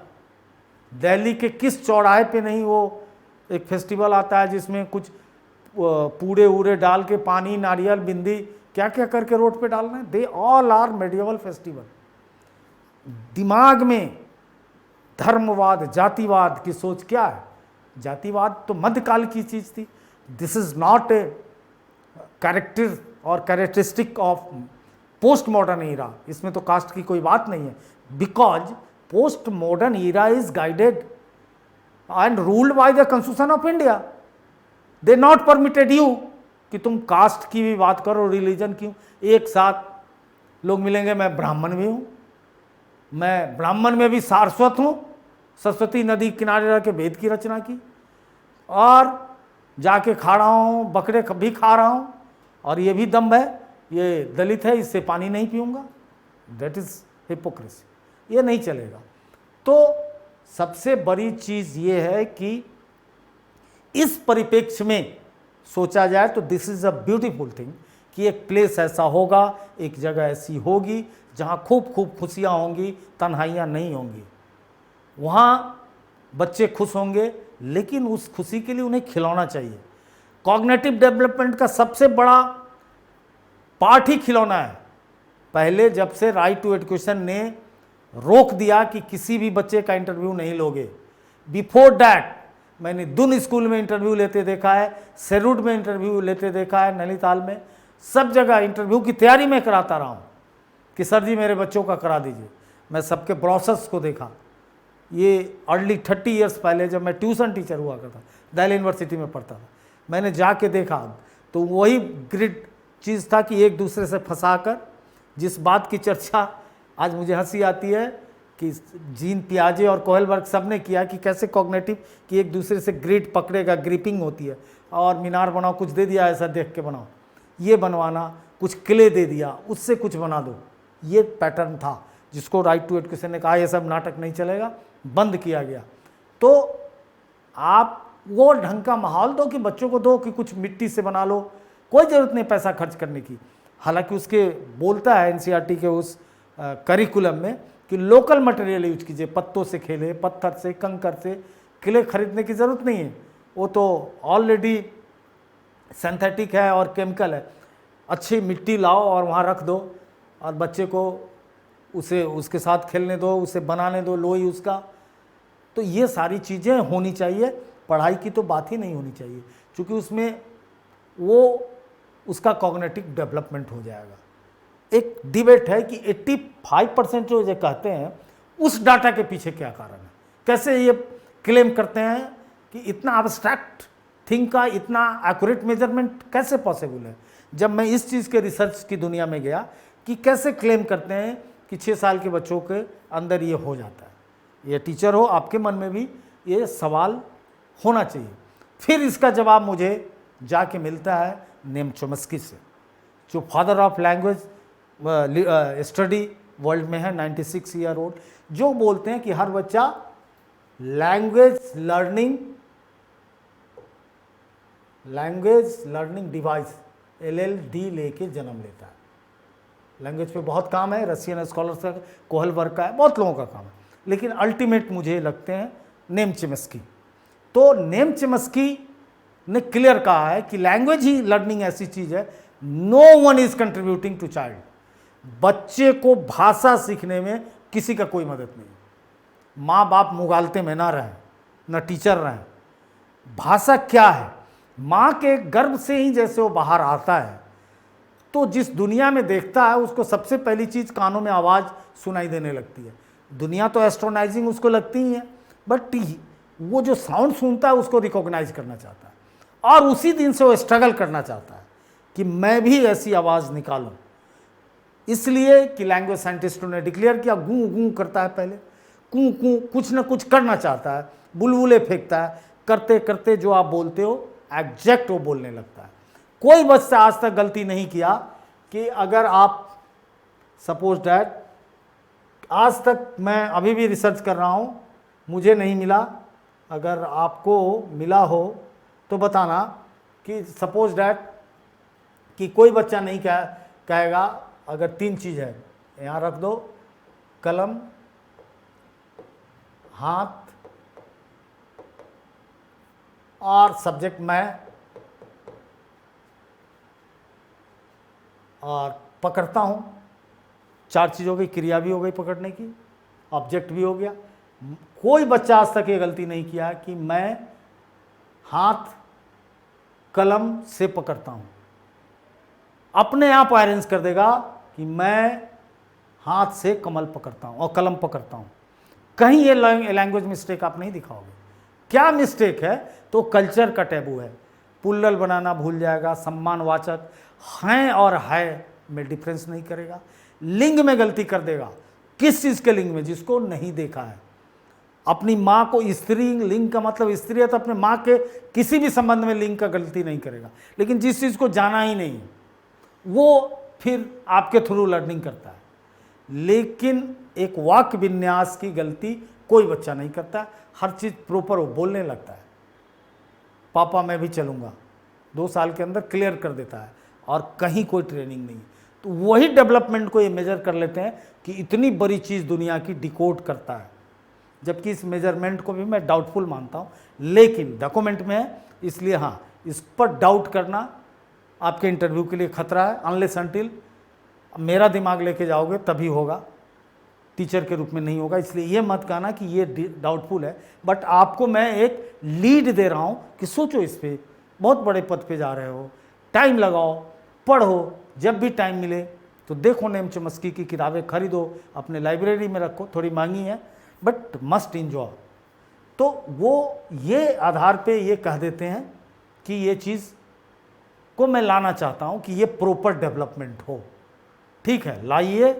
दिल्ली के किस चौराहे पे नहीं वो एक फेस्टिवल आता है जिसमें कुछ पूड़े उड़े डाल के, पानी, नारियल, बिंदी, क्या क्या करके रोड पे डालना है। They all are medieval festival. दिमाग में धर्मवाद, जातिवाद की सोच क्या है? जातिवाद तो मध्यकाल की चीज थी। This is not a character और characteristic of post modern era. इसमें तो कास्ट की कोई बात नहीं है, because post modern era is guided and ruled by the constitution of India. They not permitted you कि तुम कास्ट की भी बात करो, रिलीजन की। एक साथ लोग मिलेंगे, मैं ब्राह्मण भी हूँ, मैं ब्राह्मण में भी सारस्वत हूँ, सरस्वती नदी किनारे रह के वेद की रचना की, और जाके खा रहा हूँ, बकरे भी खा रहा हूँ, और ये भी दम्भ है, ये दलित है, इससे पानी नहीं पीऊँगा। दैट इज़ हिपोक्रेसी, ये नहीं चलेगा। तो सबसे बड़ी चीज़ ये है कि इस परिप्रेक्ष्य में सोचा जाए तो this is a beautiful thing कि एक प्लेस ऐसा होगा, एक जगह ऐसी होगी जहाँ खूब खूब खुशियाँ होंगी, तन्हाइयाँ नहीं होंगी। वहाँ बच्चे खुश होंगे, लेकिन उस खुशी के लिए उन्हें खिलौना चाहिए। कॉग्निटिव डेवलपमेंट का सबसे बड़ा पार्ट ही खिलौना है। पहले जब से राइट टू एजुकेशन ने रोक दिया कि किसी भी बच्चे का इंटरव्यू नहीं लोगे, बिफोर दैट मैंने दून स्कूल में इंटरव्यू लेते देखा है, सेरूड में इंटरव्यू लेते देखा है, नैनीताल में, सब जगह इंटरव्यू की तैयारी में कराता रहा हूँ कि सर जी मेरे बच्चों का करा दीजिए। मैं सबके प्रोसेस को देखा, ये अर्ली 30 ईयर्स पहले जब मैं ट्यूशन टीचर हुआ करता, दिल्ली यूनिवर्सिटी में पढ़ता था, मैंने जाके देखा तो वही ग्रिड चीज़ था कि एक दूसरे से फंसाकर, जिस बात की चर्चा आज मुझे हंसी आती है कि जीन पियाजे और कोहलबर्ग सब ने किया कि कैसे कॉग्निटिव कि एक दूसरे से ग्रिड पकड़ेगा, ग्रिपिंग होती है, और मीनार बनाओ, कुछ दे दिया ऐसा देख के बनाओ, ये बनवाना, कुछ क्ले दे दिया उससे कुछ बना दो, ये पैटर्न था जिसको राइट टू एजुकेशन ने कहा ये सब नाटक नहीं चलेगा, बंद किया गया। तो आप वो ढंग का माहौल दो कि बच्चों को दो कि कुछ मिट्टी से बना लो, कोई ज़रूरत नहीं पैसा खर्च करने की। हालांकि उसके बोलता है एनसीईआरटी के उस करिकुलम में कि लोकल मटेरियल यूज कीजिए, पत्तों से खेले, पत्थर से, कंकर से, किले खरीदने की ज़रूरत नहीं है, वो तो ऑलरेडी सिंथेटिक है और केमिकल है। अच्छी मिट्टी लाओ और वहाँ रख दो और बच्चे को उसे उसके साथ खेलने दो, उसे बनाने दो लोई उसका। तो ये सारी चीज़ें होनी चाहिए, पढ़ाई की तो बात ही नहीं होनी चाहिए, क्योंकि उसमें वो उसका कॉग्निटिव डेवलपमेंट हो जाएगा। एक डिबेट है कि 85% जो ये कहते हैं उस डाटा के पीछे क्या कारण है, कैसे ये क्लेम करते हैं कि इतना एब्स्ट्रैक्ट थिंग का इतना एक्यूरेट मेजरमेंट कैसे पॉसिबल है। जब मैं इस चीज़ के रिसर्च की दुनिया में गया कि कैसे क्लेम करते हैं कि 6 साल के बच्चों के अंदर ये हो जाता है, ये टीचर हो आपके मन में भी ये सवाल होना चाहिए। फिर इसका जवाब मुझे जाके मिलता है नेम चोम्स्की से, जो father of language study world में है, 96 ईयर ओल्ड, जो बोलते हैं कि हर बच्चा लैंग्वेज लर्निंग डिवाइस LLD लेके जन्म लेता है। लैंग्वेज पे बहुत काम है, रशियन स्कॉलर्स का, कोहलबर्ग का है, बहुत लोगों का काम है, लेकिन अल्टीमेट मुझे लगते हैं नेम चोम्स्की। तो नेम चोम्स्की ने क्लियर कहा है कि लैंग्वेज ही लर्निंग ऐसी चीज़ है, no one is contributing to child. बच्चे को भाषा सीखने में किसी का कोई मदद नहीं। माँ बाप मुगालते में ना रहें, न टीचर रहें। भाषा क्या है, माँ के गर्भ से ही जैसे वो बाहर आता है तो जिस दुनिया में देखता है उसको सबसे पहली चीज़ कानों में आवाज़ सुनाई देने लगती है। दुनिया तो एस्ट्रोनाइजिंग उसको लगती ही है, बट वो जो साउंड सुनता है उसको रिकॉग्नाइज करना चाहता है और उसी दिन से वो स्ट्रगल करना चाहता है कि मैं भी ऐसी आवाज़ निकालूं। इसलिए कि लैंग्वेज साइंटिस्टों ने डिक्लेयर किया, गूं गूं करता है पहले, कूं कूं, कुछ ना कुछ करना चाहता है, बुलबुले फेंकता है, करते करते जो आप बोलते हो एग्जैक्ट वो बोलने लगता है। कोई बच्चा आज तक गलती नहीं किया कि अगर आप सपोज डैट, आज तक मैं अभी भी रिसर्च कर रहा हूँ, मुझे नहीं मिला, अगर आपको मिला हो तो बताना कि सपोज डैट कि कोई बच्चा नहीं कहेगा अगर 3 चीज़ है, यहाँ रख दो, कलम, हाथ और सब्जेक्ट मैं, और पकड़ता हूँ। 4 चीज़ हो गई, क्रिया भी हो गई पकड़ने की, ऑब्जेक्ट भी हो गया। कोई बच्चा आज तक ये गलती नहीं किया कि मैं हाथ कलम से पकड़ता हूँ। अपने आप अरेंज कर देगा कि मैं हाथ से कमल पकड़ता हूँ और कलम पकड़ता हूँ। कहीं ये लैंग्वेज मिस्टेक आप नहीं दिखाओगे। क्या मिस्टेक है? तो कल्चर का टैबू है, पुल्लल बनाना भूल जाएगा, सम्मानवाचक हैं और है में डिफरेंस नहीं करेगा, लिंग में गलती कर देगा। किस चीज़ के लिंग में? जिसको नहीं देखा है। अपनी माँ को स्त्री लिंग का मतलब स्त्री है तो अपने माँ के किसी भी संबंध में लिंग का गलती नहीं करेगा, लेकिन जिस चीज़ को जाना ही नहीं वो फिर आपके थ्रू लर्निंग करता है। लेकिन एक वाक्य विन्यास की गलती कोई बच्चा नहीं करता, हर चीज़ प्रॉपर वो बोलने लगता है। पापा मैं भी चलूँगा 2 साल के अंदर क्लियर कर देता है और कहीं कोई ट्रेनिंग नहीं। तो वही डेवलपमेंट को ये मेजर कर लेते हैं कि इतनी बड़ी चीज़ दुनिया की डिकोड करता है, जबकि इस मेजरमेंट को भी मैं डाउटफुल मानता हूँ, लेकिन डॉक्यूमेंट में है इसलिए हाँ, इस पर डाउट करना आपके इंटरव्यू के लिए खतरा है। अनलेस अनटिल मेरा दिमाग लेके जाओगे तभी होगा, टीचर के रूप में नहीं होगा। इसलिए ये मत कहना कि ये डाउटफुल है, बट आपको मैं एक लीड दे रहा हूँ कि सोचो इस पर, बहुत बड़े पद पे जा रहे हो, टाइम लगाओ, पढ़ो, जब भी टाइम मिले तो देखो नेम चोम्स्की की किताबें खरीदो, अपने लाइब्रेरी में रखो, थोड़ी महंगी है बट मस्ट इंजॉय। तो वो ये आधार पे ये कह देते हैं कि ये चीज़ को मैं लाना चाहता हूँ कि ये प्रॉपर डेवलपमेंट हो। ठीक है, लाइए,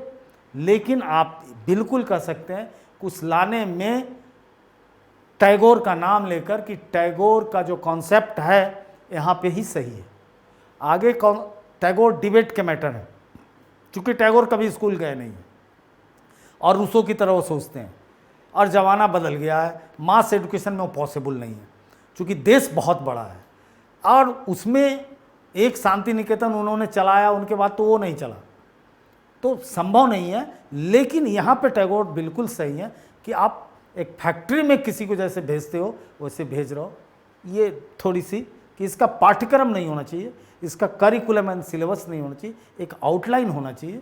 लेकिन आप बिल्कुल कह सकते हैं कि उस लाने में टैगोर का नाम लेकर कि टैगोर का जो कॉन्सेप्ट है यहाँ पे ही सही है। आगे कौन, टैगोर डिबेट के मैटर है, क्योंकि टैगोर कभी स्कूल गए नहीं है और रूसो की तरह वो सोचते हैं, और ज़माना बदल गया है, मास एजुकेशन में वो पॉसिबल नहीं है, क्योंकि देश बहुत बड़ा है और उसमें एक शांति निकेतन उन्होंने चलाया, उनके बाद तो वो नहीं चला, तो संभव नहीं है। लेकिन यहाँ पे टैगोर बिल्कुल सही है कि आप एक फैक्ट्री में किसी को जैसे भेजते हो वैसे भेज रहे हो। ये थोड़ी सी कि इसका पाठ्यक्रम नहीं होना चाहिए, इसका करिकुलम एंड सिलेबस नहीं होना चाहिए, एक आउटलाइन होना चाहिए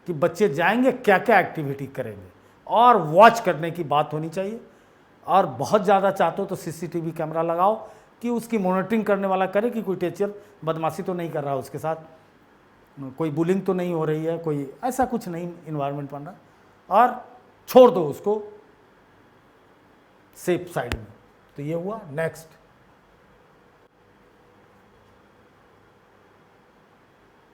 कि बच्चे जाएंगे क्या क्या एक्टिविटी करेंगे, और वॉच करने की बात होनी चाहिए। और बहुत ज़्यादा चाहते हो तो सीसीटीवी कैमरा लगाओ कि उसकी मॉनिटरिंग करने वाला करे कि कोई टीचर बदमाशी तो नहीं कर रहा है, उसके साथ कोई बुलिंग तो नहीं हो रही है, कोई ऐसा कुछ नहीं इन्वायरमेंट बन रहा, और छोड़ दो उसको सेफ साइड में। तो ये हुआ। नेक्स्ट,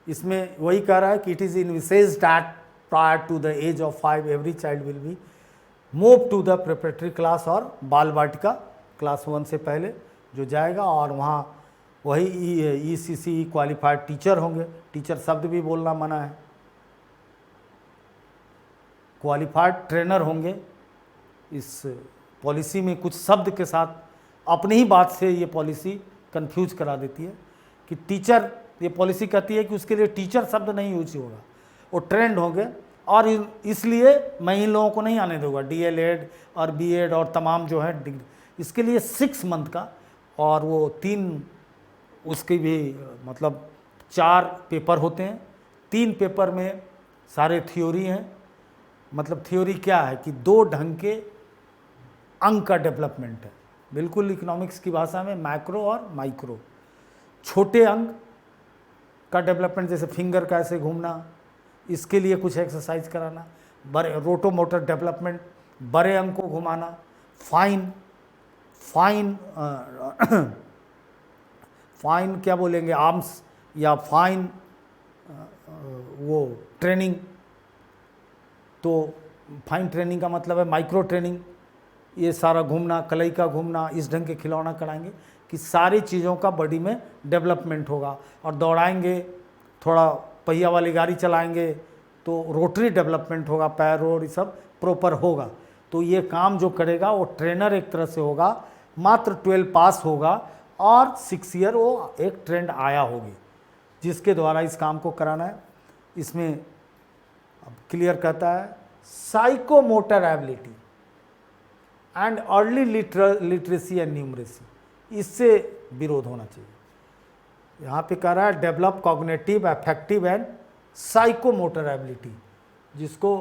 इसमें वही कह रहा है कि it is envisages that prior to the age of 5 every child will be move to the preparatory class, और बाल वाटिका क्लास 1 से पहले जो जाएगा, और वहाँ वही ECC क्वालिफाइड टीचर होंगे। टीचर शब्द भी बोलना मना है, क्वालिफाइड ट्रेनर होंगे। इस पॉलिसी में कुछ शब्द के साथ अपनी ही बात से ये पॉलिसी कंफ्यूज करा देती है कि टीचर, ये पॉलिसी कहती है कि उसके लिए टीचर शब्द नहीं यूज होगा, वो ट्रेंड होंगे, और इसलिए मैं इन लोगों को नहीं आने दूंगा DLED और B.Ed और तमाम जो है डिग्री, इसके लिए 6 मंथ का, और वो 3 उसके भी मतलब 4 पेपर होते हैं। 3 पेपर में सारे थ्योरी हैं। मतलब थ्योरी क्या है कि 2 ढंग के अंग का डेवलपमेंट है, बिल्कुल इकोनॉमिक्स की भाषा में मैक्रो और माइक्रो। छोटे अंग का डेवलपमेंट, जैसे फिंगर का ऐसे घूमना, इसके लिए कुछ एक्सरसाइज कराना। बड़े रोटो मोटर डेवलपमेंट, बड़े अंग को घुमाना। फाइन फाइन क्या बोलेंगे, आर्म्स या फाइन वो ट्रेनिंग, तो फाइन ट्रेनिंग का मतलब है माइक्रो ट्रेनिंग। ये सारा घूमना, कलई का घूमना, इस ढंग के खिलौना कराएंगे कि सारी चीज़ों का बॉडी में डेवलपमेंट होगा। और दौड़ाएंगे, थोड़ा पहिया वाली गाड़ी चलाएंगे तो रोटरी डेवलपमेंट होगा, पैर और ये सब प्रॉपर होगा। तो ये काम जो करेगा वो ट्रेनर एक तरह से होगा, मात्र 12 पास होगा, और 6 ईयर वो एक ट्रेंड आया होगी जिसके द्वारा इस काम को कराना है। इसमें अब क्लियर कहता है psychomotor ability and early literacy and numeracy, इससे विरोध होना चाहिए। यहाँ पे कह रहा है develop cognitive, affective and psychomotor ability, जिसको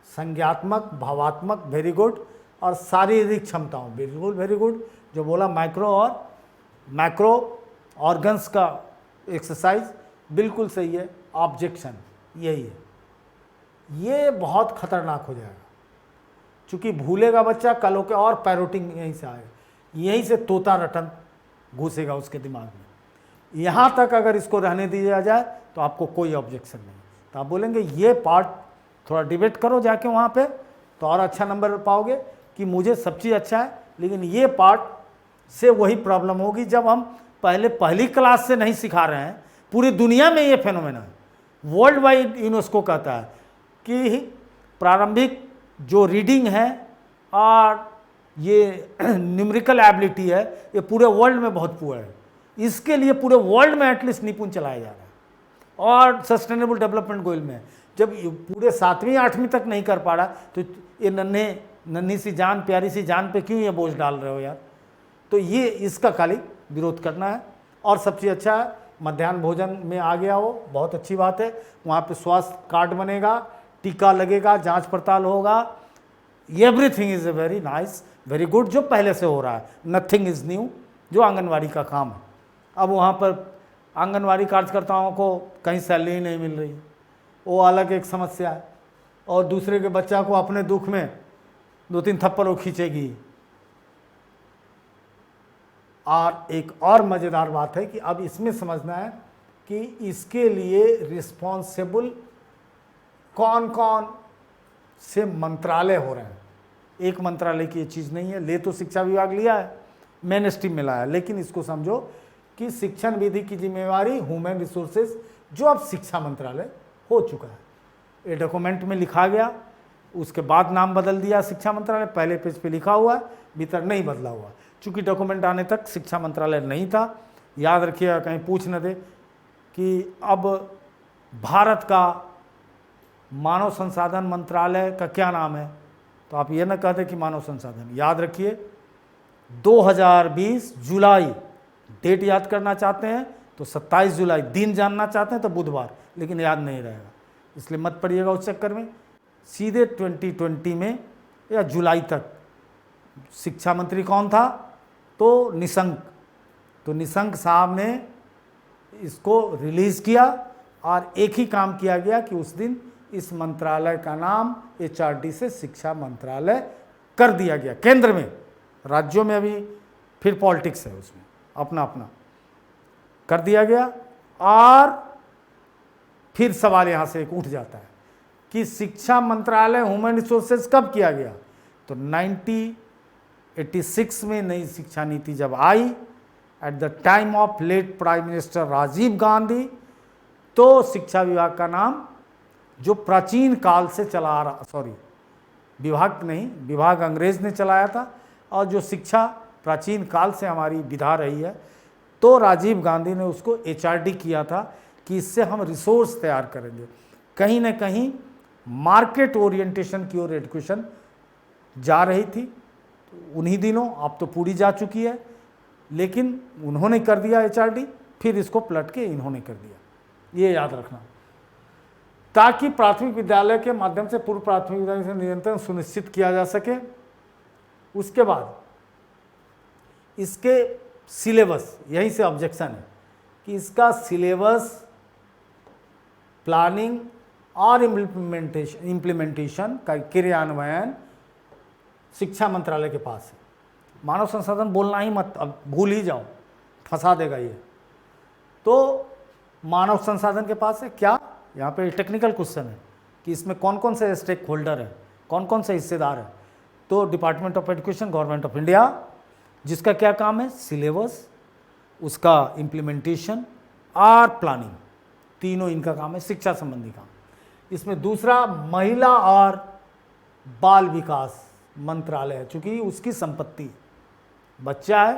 संज्ञात्मक, भावात्मक वेरी गुड, और शारीरिक क्षमताओं बिल्कुल वेरी गुड। जो बोला माइक्रो और मैक्रो ऑर्गन्स का एक्सरसाइज बिल्कुल सही है। ऑब्जेक्शन यही है, ये बहुत खतरनाक हो जाएगा, क्योंकि भूलेगा बच्चा कल होके, और पैरोटिंग यहीं से आएगा, यहीं से तोता रटन घुसेगा उसके दिमाग में। यहाँ तक अगर इसको रहने दिया जाए तो आपको कोई ऑब्जेक्शन नहीं। तो आप बोलेंगे ये पार्ट थोड़ा डिबेट करो जाके वहाँ पे, तो और अच्छा नंबर पाओगे कि मुझे सब चीज़ अच्छा है, लेकिन ये पार्ट से वही प्रॉब्लम होगी जब हम पहली क्लास से नहीं सिखा रहे हैं। पूरी दुनिया में ये फेनोमेना है, वर्ल्ड वाइड यूनेस्को कहता है कि प्रारंभिक जो रीडिंग है और ये न्यूमेरिकल एबिलिटी है, ये पूरे वर्ल्ड में बहुत पुअर है। इसके लिए पूरे वर्ल्ड में एटलीस्ट निपुण चलाया जा रहा है, और सस्टेनेबल डेवलपमेंट गोल में जब पूरे 7वीं 8वीं तक नहीं कर पा रहा, तो ये नन्ही सी जान, प्यारी सी जान पे क्यों ये बोझ डाल रहे हो यार। तो ये इसका खाली विरोध करना है। और सब चीज़ अच्छा है, मध्याह्न भोजन में आ गया हो, बहुत अच्छी बात है। वहाँ पे स्वास्थ्य कार्ड बनेगा, टीका लगेगा, जांच पड़ताल होगा, everything is a very nice, very good, जो पहले से हो रहा है। नथिंग इज़ न्यू, जो आंगनवाड़ी का काम है। अब वहाँ पर आंगनवाड़ी कार्यकर्ताओं को कहीं सैलरी नहीं मिल रही, वो अलग एक समस्या है। और दूसरे के बच्चा को अपने दुख में 2-3 थप्पड़ वो खींचेगी। और एक और मज़ेदार बात है कि अब इसमें समझना है कि इसके लिए रिस्पॉन्सिबल कौन कौन से मंत्रालय हो रहे हैं। एक मंत्रालय की ये चीज़ नहीं है, ले तो शिक्षा विभाग लिया है, मेन स्ट्रीम में लाया, लेकिन इसको समझो कि शिक्षण विधि की जिम्मेवारी ह्यूमन रिसोर्सेज, जो अब शिक्षा मंत्रालय हो चुका है। ये डॉक्यूमेंट में लिखा गया, उसके बाद नाम बदल दिया शिक्षा मंत्रालय, पहले पेज पे लिखा हुआ है, भीतर नहीं बदला हुआ। चूँकि डॉक्यूमेंट आने तक शिक्षा मंत्रालय नहीं था। याद रखिएगा, कहीं पूछ न दे कि अब भारत का मानव संसाधन मंत्रालय का क्या नाम है, तो आप ये ना कहते कि मानव संसाधन। याद रखिए 2020 जुलाई, डेट याद करना चाहते हैं तो 27 जुलाई, दिन जानना चाहते हैं तो बुधवार, लेकिन याद नहीं रहेगा, इसलिए मत पढ़िएगा उस चक्कर में। सीधे 2020 में या जुलाई तक शिक्षा मंत्री कौन था, तो निशंक। तो निशंक साहब ने इसको रिलीज़ किया और एक ही काम किया गया कि उस दिन इस मंत्रालय का नाम HRD से शिक्षा मंत्रालय कर दिया गया। केंद्र में, राज्यों में अभी फिर पॉलिटिक्स है, उसमें अपना अपना कर दिया गया। और फिर सवाल यहाँ से एक उठ जाता है कि शिक्षा मंत्रालय ह्यूमन रिसोर्सेज कब किया गया, तो 1986 में नई शिक्षा नीति जब आई, at the time of late prime minister Rajiv Gandhi, तो शिक्षा विभाग का नाम, जो प्राचीन काल से चला आ रहा, सॉरी विभाग नहीं, विभाग अंग्रेज ने चलाया था, और जो शिक्षा प्राचीन काल से हमारी विधा रही है, तो राजीव गांधी ने उसको HRD किया था कि इससे हम रिसोर्स तैयार करेंगे। कहीं ना कहीं मार्केट ओरिएंटेशन की ओर एजुकेशन जा रही थी तो उन्हीं दिनों, अब तो पूरी जा चुकी है, लेकिन उन्होंने कर दिया HRD, फिर इसको पलट के इन्होंने कर दिया। ये याद रखना, ताकि प्राथमिक विद्यालय के माध्यम से पूर्व प्राथमिक विद्यालय से नियंत्रण सुनिश्चित किया जा सके। उसके बाद इसके सिलेबस, यहीं से ऑब्जेक्शन है कि इसका सिलेबस, प्लानिंग और इम्प्लीमेंटेशन का क्रियान्वयन शिक्षा मंत्रालय के पास है। मानव संसाधन बोलना ही मत, अब भूल ही जाओ, फंसा देगा ये। तो मानव संसाधन के पास है क्या, यहाँ पे टेक्निकल क्वेश्चन है कि इसमें कौन कौन से स्टेक होल्डर है, कौन कौन से हिस्सेदार है। तो department of education, government of India, जिसका क्या काम है, सिलेबस, उसका इम्प्लीमेंटेशन और प्लानिंग, तीनों इनका काम है, शिक्षा संबंधी काम। इसमें दूसरा महिला और बाल विकास मंत्रालय है, चूँकि उसकी संपत्ति बच्चा है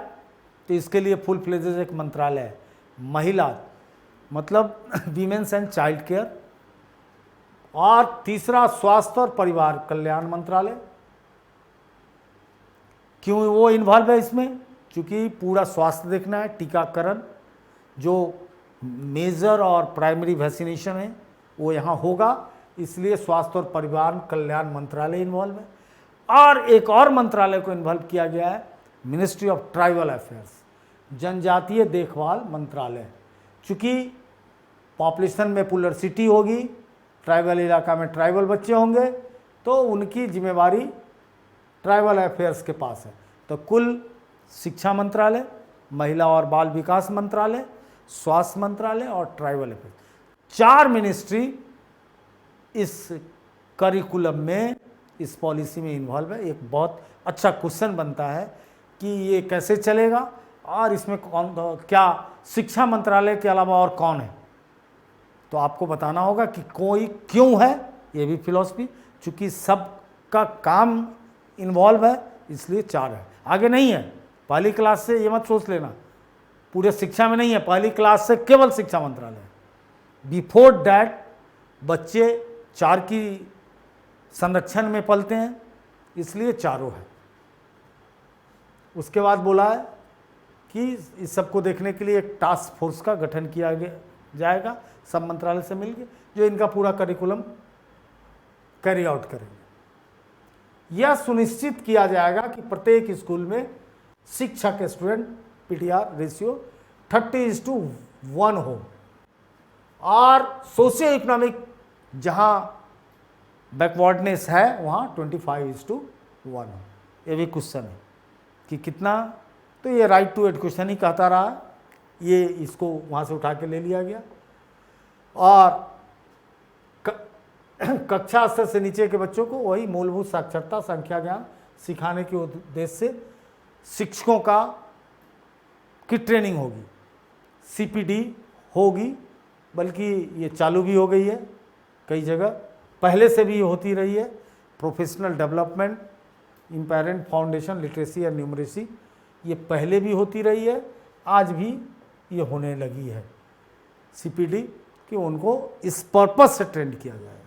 तो इसके लिए फुल फ्लेजेज एक मंत्रालय है। महिला मतलब वीमेंस एंड चाइल्ड केयर। और तीसरा स्वास्थ्य और परिवार कल्याण मंत्रालय। क्यों वो इन्वॉल्व है इसमें, क्योंकि पूरा स्वास्थ्य देखना है, टीकाकरण, जो मेजर और प्राइमरी वैक्सीनेशन है वो यहाँ होगा, इसलिए स्वास्थ्य और परिवार कल्याण मंत्रालय इन्वॉल्व है। और एक और मंत्रालय को इन्वॉल्व किया गया है, मिनिस्ट्री ऑफ ट्राइबल अफेयर्स, जनजातीय देखभाल मंत्रालय। चूँकि पॉपुलेशन में पुलरसिटी होगी, ट्राइबल इलाका में ट्राइबल बच्चे होंगे, तो उनकी जिम्मेवारी ट्राइबल अफेयर्स के पास है। तो कुल शिक्षा मंत्रालय, महिला और बाल विकास मंत्रालय, स्वास्थ्य मंत्रालय और ट्राइबल अफेयर्स, 4 मिनिस्ट्री इस करिकुलम में, इस पॉलिसी में इन्वॉल्व है। एक बहुत अच्छा क्वेश्चन बनता है कि ये कैसे चलेगा और इसमें कौन, क्या शिक्षा मंत्रालय के अलावा और कौन है। तो आपको बताना होगा कि कोई क्यों है, ये भी फिलॉसफी, चूँकि सबका काम इन्वॉल्व है इसलिए 4 है, आगे नहीं है। पहली क्लास से ये मत सोच लेना पूरे शिक्षा में नहीं है, पहली क्लास से केवल शिक्षा मंत्रालय है। बिफोर डैट बच्चे 4 की संरक्षण में पलते हैं, इसलिए 4 है। उसके बाद बोला है कि इस सबको देखने के लिए एक टास्क फोर्स का गठन किया जाएगा, सब मंत्रालय से मिलकर, जो इनका पूरा करिकुलम कैरी आउट करेंगे। यह सुनिश्चित किया जाएगा कि प्रत्येक स्कूल में शिक्षक स्टूडेंट PTR रेशियो 30:1 हो, और सोशियो इकोनॉमिक जहाँ बैकवर्डनेस है वहाँ 25:1 1 हो। ये भी क्वेश्चन है कि कितना, तो ये राइट टू एट क्वेश्चन ही कहता रहा, ये इसको वहाँ से उठा के ले लिया गया। और कक्षा स्तर से नीचे के बच्चों को वही मूलभूत साक्षरता, संख्या ज्ञान सिखाने के उद्देश्य से शिक्षकों की ट्रेनिंग होगी, सीपीडी होगी, बल्कि ये चालू भी हो गई है कई जगह, पहले से भी होती रही है। Professional development in parent foundation literacy and numeracy, ये पहले भी होती रही है, आज भी ये होने लगी है सीपीडी, कि उनको इस पर्पस से ट्रेंड किया जाएगा।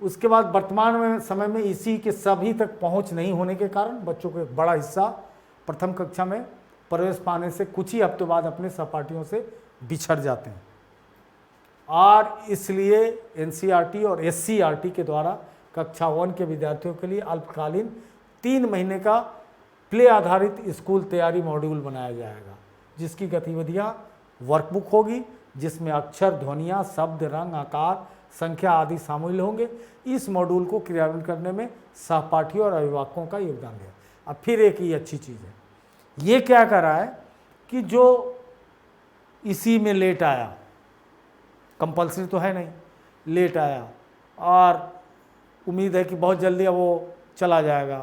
उसके बाद वर्तमान में समय में इसी के सभी तक पहुंच नहीं होने के कारण बच्चों का एक बड़ा हिस्सा प्रथम कक्षा में प्रवेश पाने से कुछ ही हफ्तों बाद अपने सहपाठियों से बिछड़ जाते हैं, और इसलिए एनसीईआरटी और एससीईआरटी के द्वारा कक्षा 1 के विद्यार्थियों के लिए अल्पकालीन 3 महीने का प्ले आधारित स्कूल तैयारी मॉड्यूल बनाया जाएगा, जिसकी गतिविधियां वर्कबुक होगी, जिसमें अक्षर, ध्वनियाँ, शब्द, रंग, आकार, संख्या आदि शामिल होंगे। इस मॉड्यूल को क्रियान्वित करने में सहपाठियों और अभिभावकों का योगदान है। अब फिर एक ही अच्छी चीज़ है, ये क्या कर रहा है कि जो इसी में लेट आया, कंपल्सरी तो है नहीं, लेट आया और उम्मीद है कि बहुत जल्दी अब वो चला जाएगा,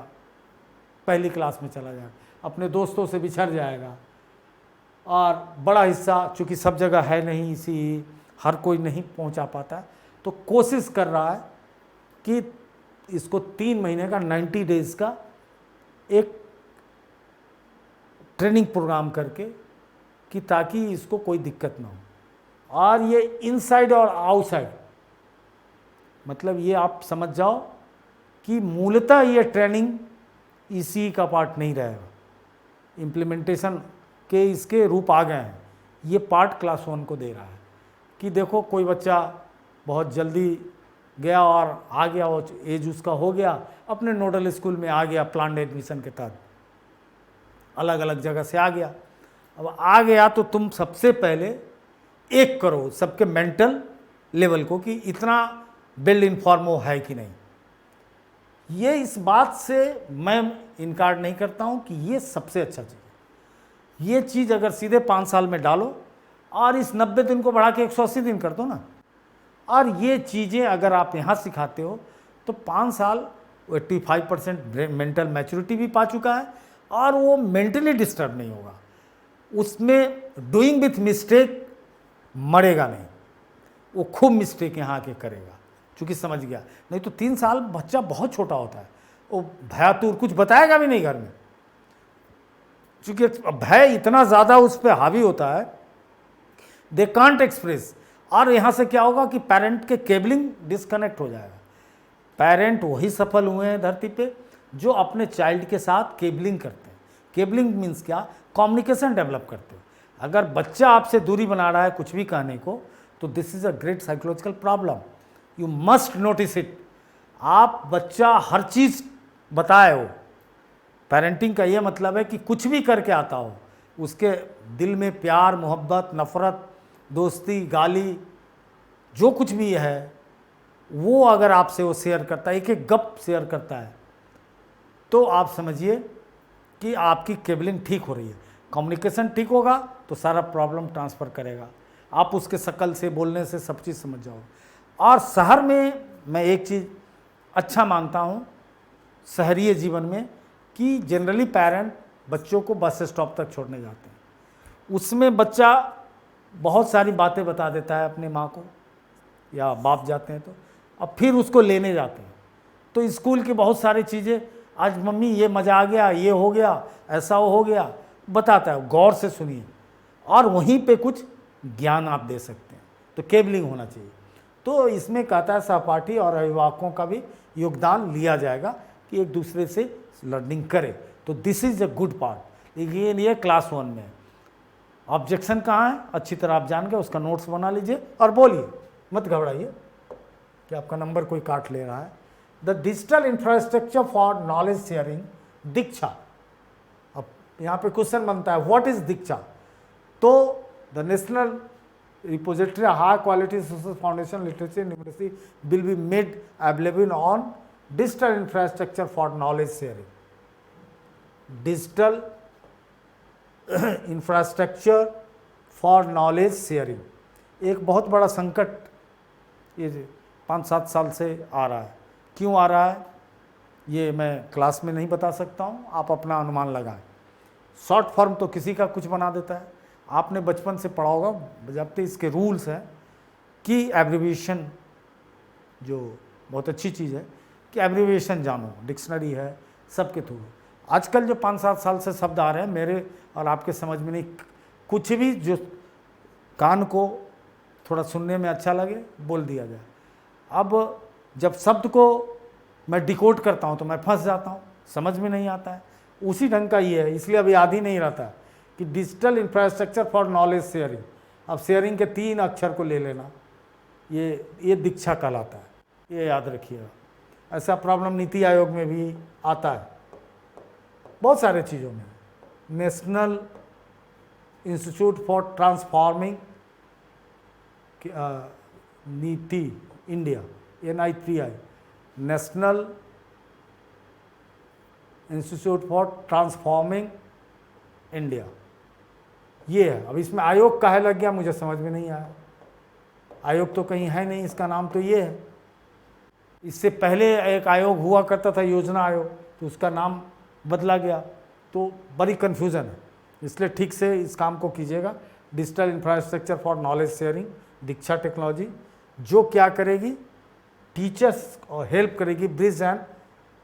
पहली क्लास में चला जाएगा, अपने दोस्तों से बिछड़ जाएगा, और बड़ा हिस्सा चूँकि सब जगह है नहीं, इसी हर कोई नहीं पहुंचा पाता, तो कोशिश कर रहा है कि इसको 3 महीने का 90 डेज का एक ट्रेनिंग प्रोग्राम करके, कि ताकि इसको कोई दिक्कत ना हो। और ये इनसाइड और आउटसाइड, मतलब ये आप समझ जाओ कि मूलतः ये ट्रेनिंग इसी का पार्ट नहीं रहेगा, इम्प्लीमेंटेशन के इसके रूप आ गए हैं। ये पार्ट क्लास 1 को दे रहा है कि देखो कोई बच्चा बहुत जल्दी गया और आ गया, वो एज उसका हो गया, अपने नोडल स्कूल में आ गया, प्लान्ड एडमिशन के तहत अलग अलग जगह से आ गया। अब आ गया तो तुम सबसे पहले एक करो सबके मेंटल लेवल को, कि इतना वेल इन्फॉर्म हो है कि नहीं। ये इस बात से मैं इनकार नहीं करता हूँ कि ये सबसे अच्छा चीज़ है। ये चीज़ अगर सीधे 5 साल में डालो और इस 90 दिन को बढ़ा के 180 दिन कर दो ना, और ये चीज़ें अगर आप यहाँ सिखाते हो तो 5 साल 85% मेंटल मैच्योरिटी भी पा चुका है, और वो मेंटली डिस्टर्ब नहीं होगा, उसमें डूइंग विथ मिस्टेक मरेगा नहीं, वो खूब मिस्टेक यहाँ आके करेगा क्योंकि समझ गया। नहीं तो 3 साल बच्चा बहुत छोटा होता है, वो भयातुर कुछ बताएगा भी नहीं घर में, क्योंकि भय इतना ज़्यादा उस पर हावी होता है, दे कांट एक्सप्रेस। और यहाँ से क्या होगा कि पेरेंट के केबलिंग डिस्कनेक्ट हो जाएगा। पेरेंट वही सफल हुए हैं धरती पे जो अपने चाइल्ड के साथ केबलिंग करते हैं। केबलिंग मीन्स क्या? कम्युनिकेशन डेवलप करते हो। अगर बच्चा आपसे दूरी बना रहा है कुछ भी कहने को, तो this is a great psychological problem, you must notice it. आप बच्चा हर चीज़ बताए हो, पेरेंटिंग का ये मतलब है कि कुछ भी करके आता हो, उसके दिल में प्यार, मोहब्बत, नफ़रत, दोस्ती, गाली, जो कुछ भी है वो अगर आपसे वो शेयर करता है, एक एक गप शेयर करता है, तो आप समझिए कि आपकी केबलिंग ठीक हो रही है। कम्युनिकेशन ठीक होगा तो सारा प्रॉब्लम ट्रांसफ़र करेगा, आप उसके शक्ल से, बोलने से सब चीज़ समझ जाओगे। और शहर में मैं एक चीज़ अच्छा मानता हूँ शहरीय जीवन में, कि जनरली पेरेंट बच्चों को बस स्टॉप तक छोड़ने जाते हैं, उसमें बच्चा बहुत सारी बातें बता देता है अपने माँ को, या बाप जाते हैं तो अब फिर उसको लेने जाते हैं, तो स्कूल की बहुत सारी चीज़ें, आज मम्मी ये मज़ा आ गया, ये हो गया, ऐसा हो गया, बताता है, गौर से सुनिए और वहीं पे कुछ ज्ञान आप दे सकते हैं। तो केबलिंग होना चाहिए। तो इसमें कहता है सहपाठी और अभिभावकों का भी योगदान लिया जाएगा कि एक दूसरे से लर्निंग करे। तो this is a good part. लेकिन ये क्लास 1 में ऑब्जेक्शन कहाँ है अच्छी तरह आप जान गए, उसका नोट्स बना लीजिए और बोलिए, मत घबराइए कि आपका नंबर कोई काट ले रहा है। The digital infrastructure for knowledge sharing, DIKSHA. अब यहाँ पे क्वेश्चन बनता है व्हाट इज दीक्षा? तो the national repository high quality resources foundation literacy and numeracy will be made available on digital infrastructure for knowledge sharing. Digital infrastructure for knowledge sharing एक बहुत बड़ा संकट ये 5-7 साल से आ रहा है। क्यों आ रहा है ये मैं क्लास में नहीं बता सकता हूँ, आप अपना अनुमान लगाएं। शॉर्ट फॉर्म तो किसी का कुछ बना देता है। आपने बचपन से पढ़ा होगा, जब तक इसके रूल्स हैं कि एब्रिविएशन, जो बहुत अच्छी चीज़ है कि एब्रिविएशन जानो, डिक्शनरी है सबके थ्रू। आजकल जो 5-7 साल से शब्द आ रहे हैं मेरे और आपके समझ में नहीं, कुछ भी जो कान को थोड़ा सुनने में अच्छा लगे बोल दिया जाए। अब जब शब्द को मैं डिकोड करता हूँ तो मैं फंस जाता हूँ, समझ में नहीं आता है। उसी ढंग का ये है, इसलिए अभी याद ही नहीं रहता कि digital infrastructure for knowledge sharing. अब शेयरिंग के 3 अक्षर को ले लेना, ये दीक्षा कहलाता है, ये याद रखिएगा। ऐसा प्रॉब्लम नीति आयोग में भी आता है, बहुत सारे चीज़ों में। नेशनल इंस्टीट्यूट फॉर ट्रांसफॉर्मिंग नीति India, NITI, national institute for transforming India, ये है। अब इसमें आयोग काहे लग गया मुझे समझ में नहीं आया। आयोग तो कहीं है नहीं, इसका नाम तो ये है। इससे पहले एक आयोग हुआ करता था, योजना आयोग, तो उसका नाम बदला गया, तो बड़ी कन्फ्यूज़न है। इसलिए ठीक से इस काम को कीजिएगा। Digital infrastructure for knowledge sharing, Diksha technology, जो क्या करेगी, टीचर्स और हेल्प करेगी bridge and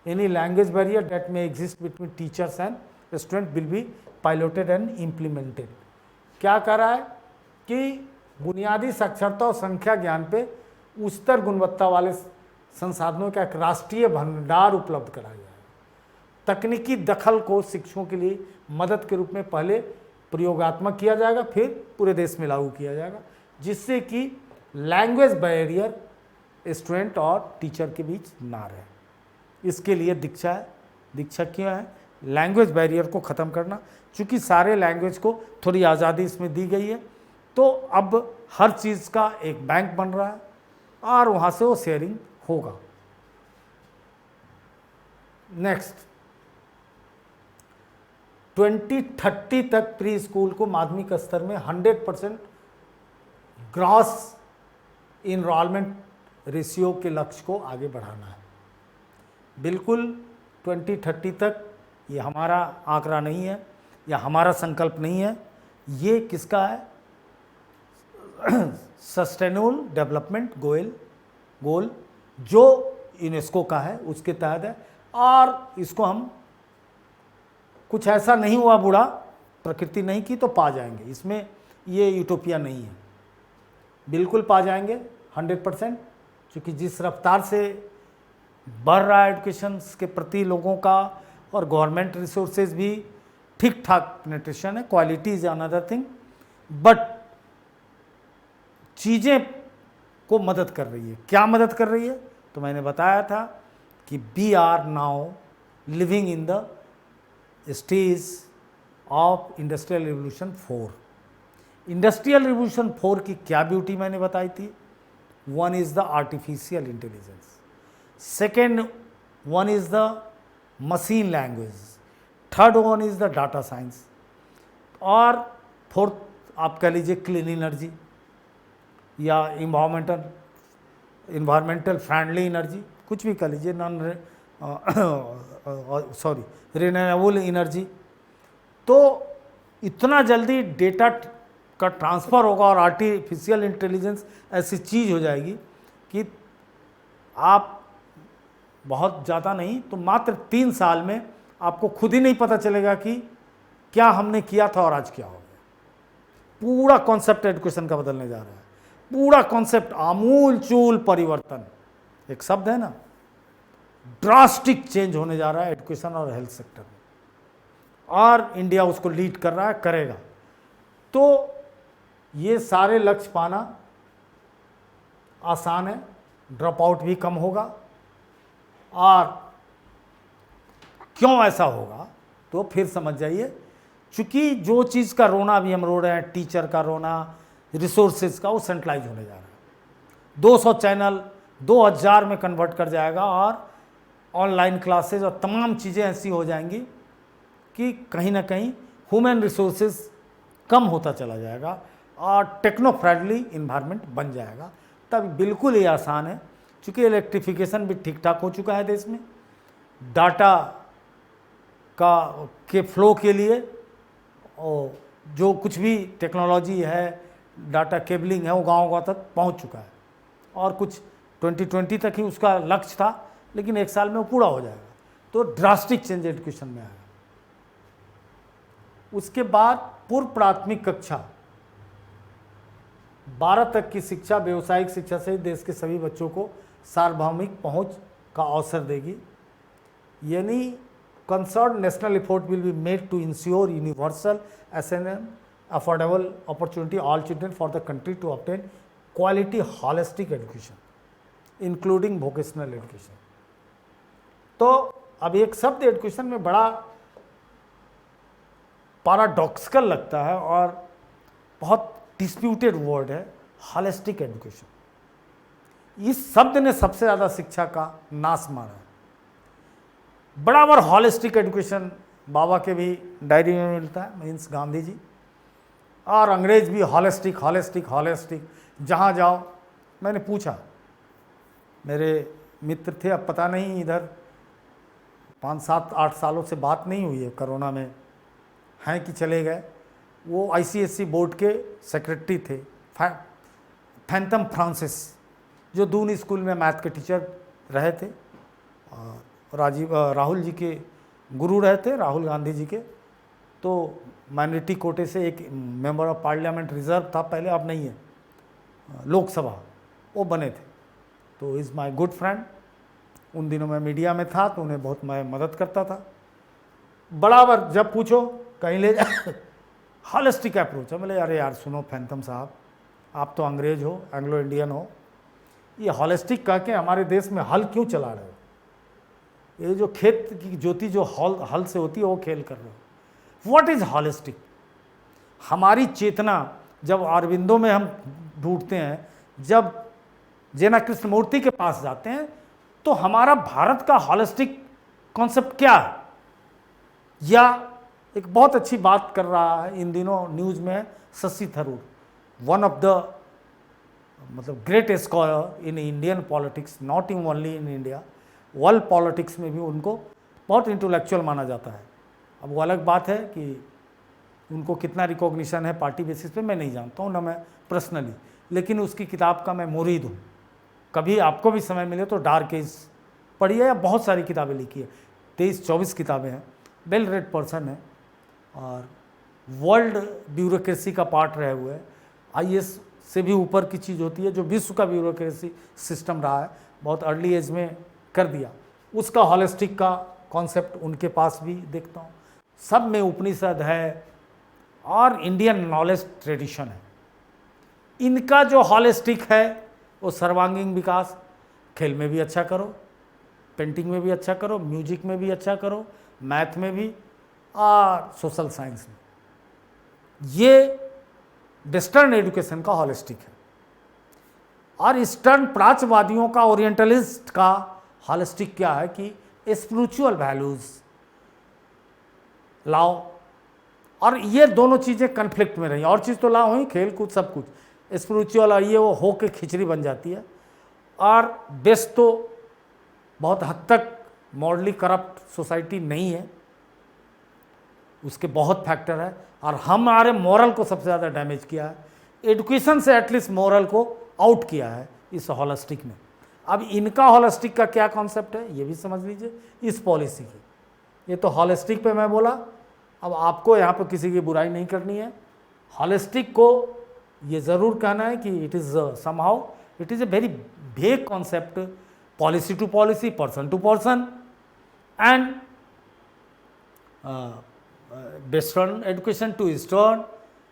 any language barrier that may exist between teachers and student will be piloted and implemented. क्या कर रहा है कि बुनियादी साक्षरता और संख्या ज्ञान पे उच्चतर गुणवत्ता वाले संसाधनों का एक राष्ट्रीय भंडार उपलब्ध कराया जाए। तकनीकी दखल को शिक्षकों के लिए मदद के रूप में पहले प्रयोगात्मक किया जाएगा, फिर पूरे देश में लागू किया जाएगा, जिससे कि लैंग्वेज बैरियर स्टूडेंट और टीचर के बीच ना रहे। इसके लिए दीक्षा है। दीक्षा क्यों है? लैंग्वेज बैरियर को ख़त्म करना। चूँकि सारे लैंग्वेज को थोड़ी आज़ादी इसमें दी गई है, तो अब हर चीज़ का एक बैंक बन रहा है और वहाँ से वो शेयरिंग होगा। नेक्स्ट, 2030 तक प्री स्कूल को माध्यमिक स्तर में 100% ग्रॉस इनरोलमेंट रेशियो के लक्ष्य को आगे बढ़ाना है। बिल्कुल 2030 तक, ये हमारा आंकड़ा नहीं है या हमारा संकल्प नहीं है, ये किसका है? सस्टेनेबल डेवलपमेंट गोल जो यूनेस्को का है, उसके तहत है। और इसको हम, कुछ ऐसा नहीं हुआ बूढ़ा, प्रकृति नहीं की तो पा जाएंगे, इसमें ये यूटोपिया नहीं है, बिल्कुल पा जाएंगे 100%। क्योंकि जिस रफ्तार से बढ़ रहा है एजुकेशन के प्रति लोगों का, और गवर्नमेंट रिसोर्सेज भी ठीक ठाक पेनिट्रेशन है, quality is another thing, but चीज़ें को मदद कर रही है। क्या मदद कर रही है? तो मैंने बताया था कि we are now living in the stage of industrial revolution 4। Industrial revolution 4 की क्या ब्यूटी मैंने बताई थी? One is the artificial intelligence, second one is the machine language, third one is the data science, और फोर्थ आप कह लीजिए clean energy या इन्वायरमेंटल फ्रेंडली एनर्जी, कुछ भी कह लीजिए, रिन्यूएबल एनर्जी। तो इतना जल्दी डेटा का ट्रांसफ़र होगा और आर्टिफिशियल इंटेलिजेंस ऐसी चीज़ हो जाएगी कि आप बहुत ज़्यादा नहीं तो मात्र 3 साल में आपको खुद ही नहीं पता चलेगा कि क्या हमने किया था और आज क्या हो गया। पूरा कॉन्सेप्ट एजुकेशन का बदलने जा रहा है, पूरा कॉन्सेप्ट, आमूल चूल परिवर्तन, एक शब्द है ना, ड्रास्टिक चेंज होने जा रहा है एजुकेशन और हेल्थ सेक्टर में, और इंडिया उसको लीड कर रहा है, करेगा। तो ये सारे लक्ष्य पाना आसान है, ड्रॉप आउट भी कम होगा। और क्यों ऐसा होगा तो फिर समझ जाइए, चूँकि जो चीज़ का रोना भी हम रो रहे हैं, टीचर का रोना, रिसोर्सेज का वो सेंट्रलाइज होने जा रहा है। 200 चैनल 2000 में कन्वर्ट कर जाएगा और ऑनलाइन क्लासेज और तमाम चीज़ें ऐसी हो जाएंगी कि कहीं ना कहीं ह्यूमन रिसोर्सेज कम होता चला जाएगा और टेक्नो फ्रेंडली इन्वायरमेंट बन जाएगा। तब बिल्कुल ये आसान है, चूँकि इलेक्ट्रिफिकेशन भी ठीक ठाक हो चुका है देश में, डाटा के फ्लो के लिए और जो कुछ भी टेक्नोलॉजी है, डाटा केबलिंग है, वो गाँव तक पहुँच चुका है और कुछ 2020 तक ही उसका लक्ष्य था, लेकिन 1 साल में वो पूरा हो जाएगा। तो ड्रास्टिक चेंज एजुकेशन में आएगा। उसके बाद पूर्व प्राथमिक कक्षा 12 तक की शिक्षा व्यावसायिक शिक्षा से देश के सभी बच्चों को सार्वभौमिक पहुंच का अवसर देगी। यानी concern national effort will be made to ensure universal SNM affordable opportunity all children for the country to obtain quality holistic education including vocational education. तो अब एक शब्द एजुकेशन में बड़ा पैराडॉक्सिकल लगता है और बहुत डिस्प्यूटेड वर्ड है, हॉलिस्टिक एजुकेशन। इस शब्द ने सबसे ज़्यादा शिक्षा का नाश मारा है। बराबर हॉलिस्टिक एजुकेशन बाबा के भी डायरी में मिलता है, मीन्स गांधी जी, और अंग्रेज भी हॉलिस्टिक हॉलिस्टिक हॉलिस्टिक। जहाँ जाओ, मैंने पूछा, मेरे मित्र थे, अब पता नहीं इधर 5, 7, 8 सालों से बात नहीं हुई है, कोरोना में हैं कि चले गए। वो ICSE बोर्ड के सेक्रेटरी थे, फैंथम फ्रांसिस, जो दून स्कूल में मैथ के टीचर रहे थे और राहुल जी के गुरु रहे थे, राहुल गांधी जी के। तो माइनॉरिटी कोटे से एक मेंबर ऑफ पार्लियामेंट रिजर्व था पहले, अब नहीं है, लोकसभा वो बने थे। तो इज़ माय गुड फ्रेंड। उन दिनों मैं मीडिया में था तो उन्हें बहुत मैं मदद करता था। बराबर जब पूछो कहीं ले जा हॉलिस्टिक अप्रोच है। बोले अरे यार सुनो फैंथम साहब, आप तो अंग्रेज हो, एंग्लो इंडियन हो, ये हॉलिस्टिक कह के हमारे देश में हल क्यों चला रहे हो? ये जो खेत की ज्योति जो हल से होती है वो खेल कर रहे हो। What is holistic? हमारी चेतना जब अरविंदों में हम ढूंढते हैं, जब जेना कृष्णमूर्ति के पास जाते हैं, तो हमारा भारत का हॉलिस्टिक कॉन्सेप्ट क्या है? या एक बहुत अच्छी बात कर रहा है इन दिनों न्यूज़ में Shashi Tharoor, one of the मतलब great scholar in Indian politics, not in only in India, world politics में भी उनको बहुत इंटेलेक्चुअल माना जाता है। अब वो अलग बात है कि उनको कितना रिकॉग्निशन है पार्टी बेसिस पे मैं नहीं जानता हूँ, ना मैं पर्सनली, लेकिन उसकी किताब का मैं मुरीद हूँ। कभी आपको भी समय मिले तो डार्क एज पढ़िए, या बहुत सारी किताबें लिखी है, 23-24 किताबें हैं, वेल रेड पर्सन है और वर्ल्ड ब्यूरोक्रेसी का पार्ट रहे हुए। IAS से भी ऊपर की चीज़ होती है, जो विश्व का ब्यूरोक्रेसी सिस्टम रहा है, बहुत अर्ली एज में कर दिया। उसका हॉलिस्टिक का कॉन्सेप्ट उनके पास भी देखता हूँ। सब में उपनिषद है और इंडियन नॉलेज ट्रेडिशन है। इनका जो हॉलिस्टिक है वो सर्वांगीण विकास, खेल में भी अच्छा करो, पेंटिंग में भी अच्छा करो, म्यूजिक में भी अच्छा करो, मैथ में भी और सोशल साइंस में। ये वेस्टर्न एजुकेशन का हॉलिस्टिक है। और ईस्टर्न प्राच्यवादियों का, ओरिएंटलिस्ट का हॉलिस्टिक क्या है कि स्पिरिचुअल वैल्यूज लाओ। और ये दोनों चीज़ें कन्फ्लिक्ट में रही, और चीज़ तो लाओ ही, खेल कूद सब कुछ, स्पिरिचुअल और ये वो हो के खिचड़ी बन जाती है। और देश तो बहुत हद तक मॉडली करप्ट सोसाइटी नहीं है, उसके बहुत फैक्टर है, और हमारे मॉरल को सबसे ज़्यादा डैमेज किया है। एजुकेशन से एटलीस्ट मॉरल को आउट किया है इस हॉलिस्टिक ने। अब इनका हॉलिस्टिक का क्या कॉन्सेप्ट है ये भी समझ लीजिए इस पॉलिसी की। ये तो हॉलिस्टिक पे मैं बोला, अब आपको यहाँ पर किसी की बुराई नहीं करनी है। हॉलिस्टिक को ये ज़रूर कहना है कि it is somehow it is a very vague concept, policy to policy, person to person, and western education to eastern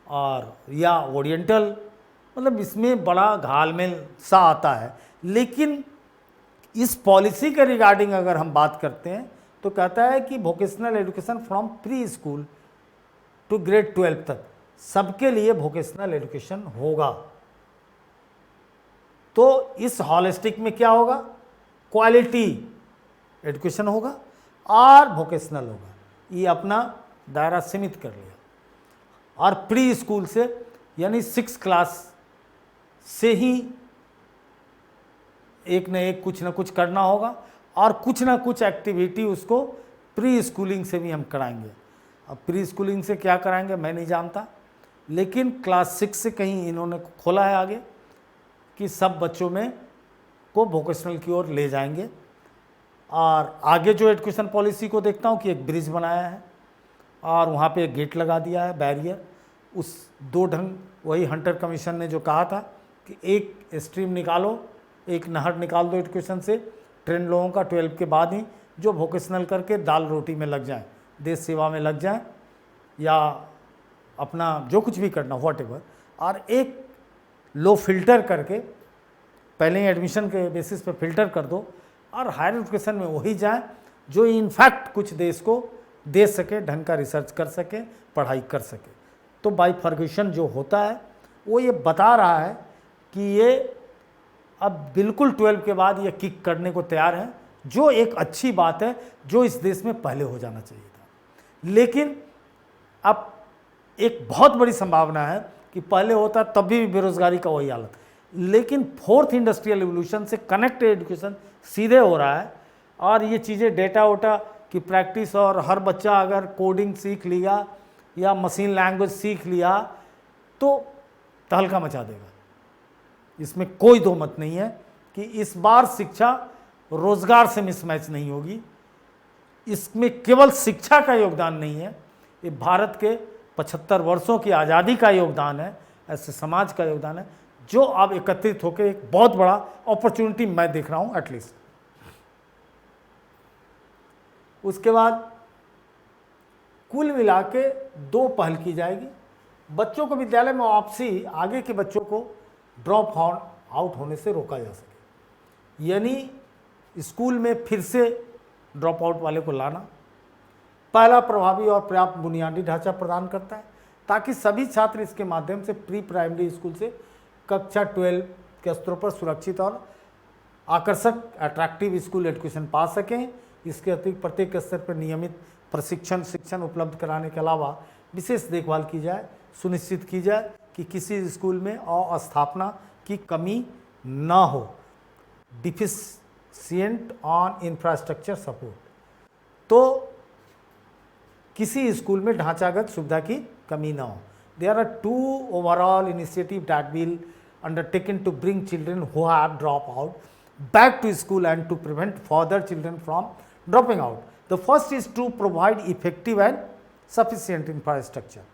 और या ओरिएंटल, मतलब इसमें बड़ा घालमेल सा आता है। लेकिन इस पॉलिसी के रिगार्डिंग अगर हम बात करते हैं तो कहता है कि vocational education from preschool to grade 12 तक सबके लिए वोकेशनल एजुकेशन होगा। तो इस हॉलिस्टिक में क्या होगा, क्वालिटी एजुकेशन होगा और वोकेशनल होगा। ये अपना दायरा सीमित कर लिया। और प्री स्कूल से यानी 6 क्लास से ही एक न एक कुछ ना कुछ करना होगा और कुछ ना कुछ एक्टिविटी उसको प्री स्कूलिंग से भी हम कराएंगे। अब प्री स्कूलिंग से क्या कराएंगे मैं नहीं जानता, लेकिन क्लास 6 से कहीं इन्होंने खोला है आगे कि सब बच्चों में को वोकेशनल की ओर ले जाएंगे। और आगे जो एजुकेशन पॉलिसी को देखता हूँ कि एक ब्रिज बनाया है और वहाँ पे एक गेट लगा दिया है, बैरियर। उस 2 ढंग वही हंटर कमीशन ने जो कहा था कि एक स्ट्रीम निकालो, एक नहर निकाल दो एजुकेशन से, ट्रेन लोगों का 12 के बाद ही जो वोकेशनल करके दाल रोटी में लग जाएं, देश सेवा में लग जाएं या अपना जो कुछ भी करना व्हाटएवर, और एक लो फिल्टर करके पहले ही एडमिशन के बेसिस पे फिल्टर कर दो और हायर एजुकेशन में वही जाए जो इनफैक्ट कुछ देश को दे सके, ढंग का रिसर्च कर सके, पढ़ाई कर सके। तो बाइफर्गेशन जो होता है वो ये बता रहा है कि ये अब बिल्कुल 12 के बाद ये किक करने को तैयार है, जो एक अच्छी बात है, जो इस देश में पहले हो जाना चाहिए था। लेकिन अब एक बहुत बड़ी संभावना है कि पहले होता तब भी बेरोजगारी का वही हालत। लेकिन 4th इंडस्ट्रियल रिवोल्यूशन से कनेक्टेड एजुकेशन सीधे हो रहा है और ये चीज़ें डेटा वोटा की प्रैक्टिस, और हर बच्चा अगर कोडिंग सीख लिया या मशीन लैंग्वेज सीख लिया तो तहलका मचा देगा। इसमें कोई दो मत नहीं है कि इस बार शिक्षा रोजगार से मिसमैच नहीं होगी। इसमें केवल शिक्षा का योगदान नहीं है, ये भारत के 75 वर्षों की आज़ादी का योगदान है, ऐसे समाज का योगदान है जो अब एकत्रित होकर एक बहुत बड़ा अपॉर्चुनिटी मैं देख रहा हूं एटलीस्ट। उसके बाद कुल मिला के 2 पहल की जाएगी। बच्चों को विद्यालय में वापसी, आगे के बच्चों को ड्रॉप आउट होने से रोका जा सके, यानी स्कूल में फिर से ड्रॉप आउट वाले को लाना पहला प्रभावी और पर्याप्त बुनियादी ढांचा प्रदान करता है ताकि सभी छात्र इसके माध्यम से प्री प्राइमरी स्कूल से कक्षा 12 के स्तरों पर सुरक्षित और आकर्षक अट्रैक्टिव स्कूल एजुकेशन पा सकें। इसके अतिरिक्त प्रत्येक स्तर पर नियमित शिक्षण उपलब्ध कराने के अलावा विशेष देखभाल की जाए, सुनिश्चित की जाए कि किसी स्कूल में अस्थापना की कमी न हो। डिफिशिएंट ऑन इंफ्रास्ट्रक्चर सपोर्ट, तो किसी स्कूल में ढांचागत सुविधा की कमी ना हो। There are 2 overall initiatives that will undertaken to bring children who have dropped out back to school and to prevent further children from dropping out. The first is to provide effective and sufficient infrastructure.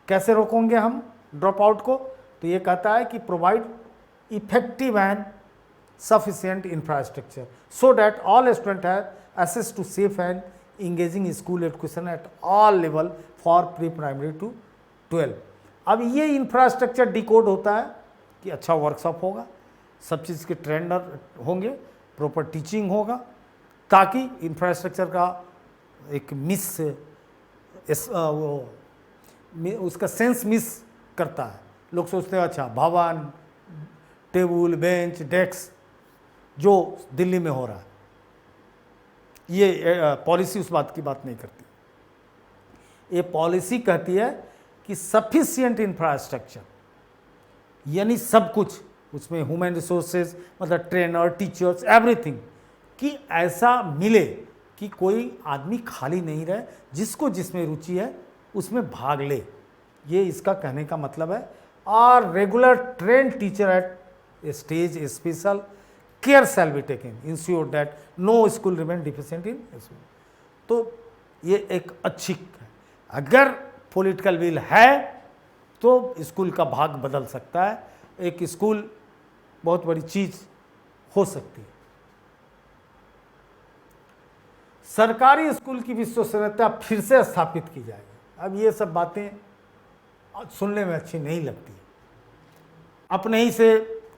कैसे रोकेंगे हम drop out को? तो ये कहता है कि provide effective and sufficient infrastructure so that all students have access to safe and engaging school education at all level for pre-primary to 12। अब ये इंफ्रास्ट्रक्चर डिकोड होता है कि अच्छा वर्कशॉप होगा, सब चीज़ के ट्रेनर होंगे, प्रॉपर टीचिंग होगा, ताकि इंफ्रास्ट्रक्चर का एक उसका सेंस मिस करता है। लोग सोचते हैं अच्छा भवन, टेबल, बेंच, डेस्क जो दिल्ली में हो रहा है, ये पॉलिसी उस बात की बात नहीं करती। ये पॉलिसी कहती है कि सफिशिएंट इंफ्रास्ट्रक्चर यानी सब कुछ, उसमें ह्यूमन रिसोर्सेज मतलब ट्रेनर, टीचर्स, एवरीथिंग, कि ऐसा मिले कि कोई आदमी खाली नहीं रहे, जिसको जिसमें रुचि है उसमें भाग ले। ये इसका कहने का मतलब है। और regular train teacher at stage special care shall be taken ensure that no school remain deficient in school. तो ये एक अच्छी है। अगर पॉलिटिकल विल है तो स्कूल का भाग बदल सकता है, एक स्कूल बहुत बड़ी चीज हो सकती है। सरकारी स्कूल की विश्वसनीयता फिर से स्थापित की जाएगी। अब ये सब बातें सुनने में अच्छी नहीं लगती। अपने ही से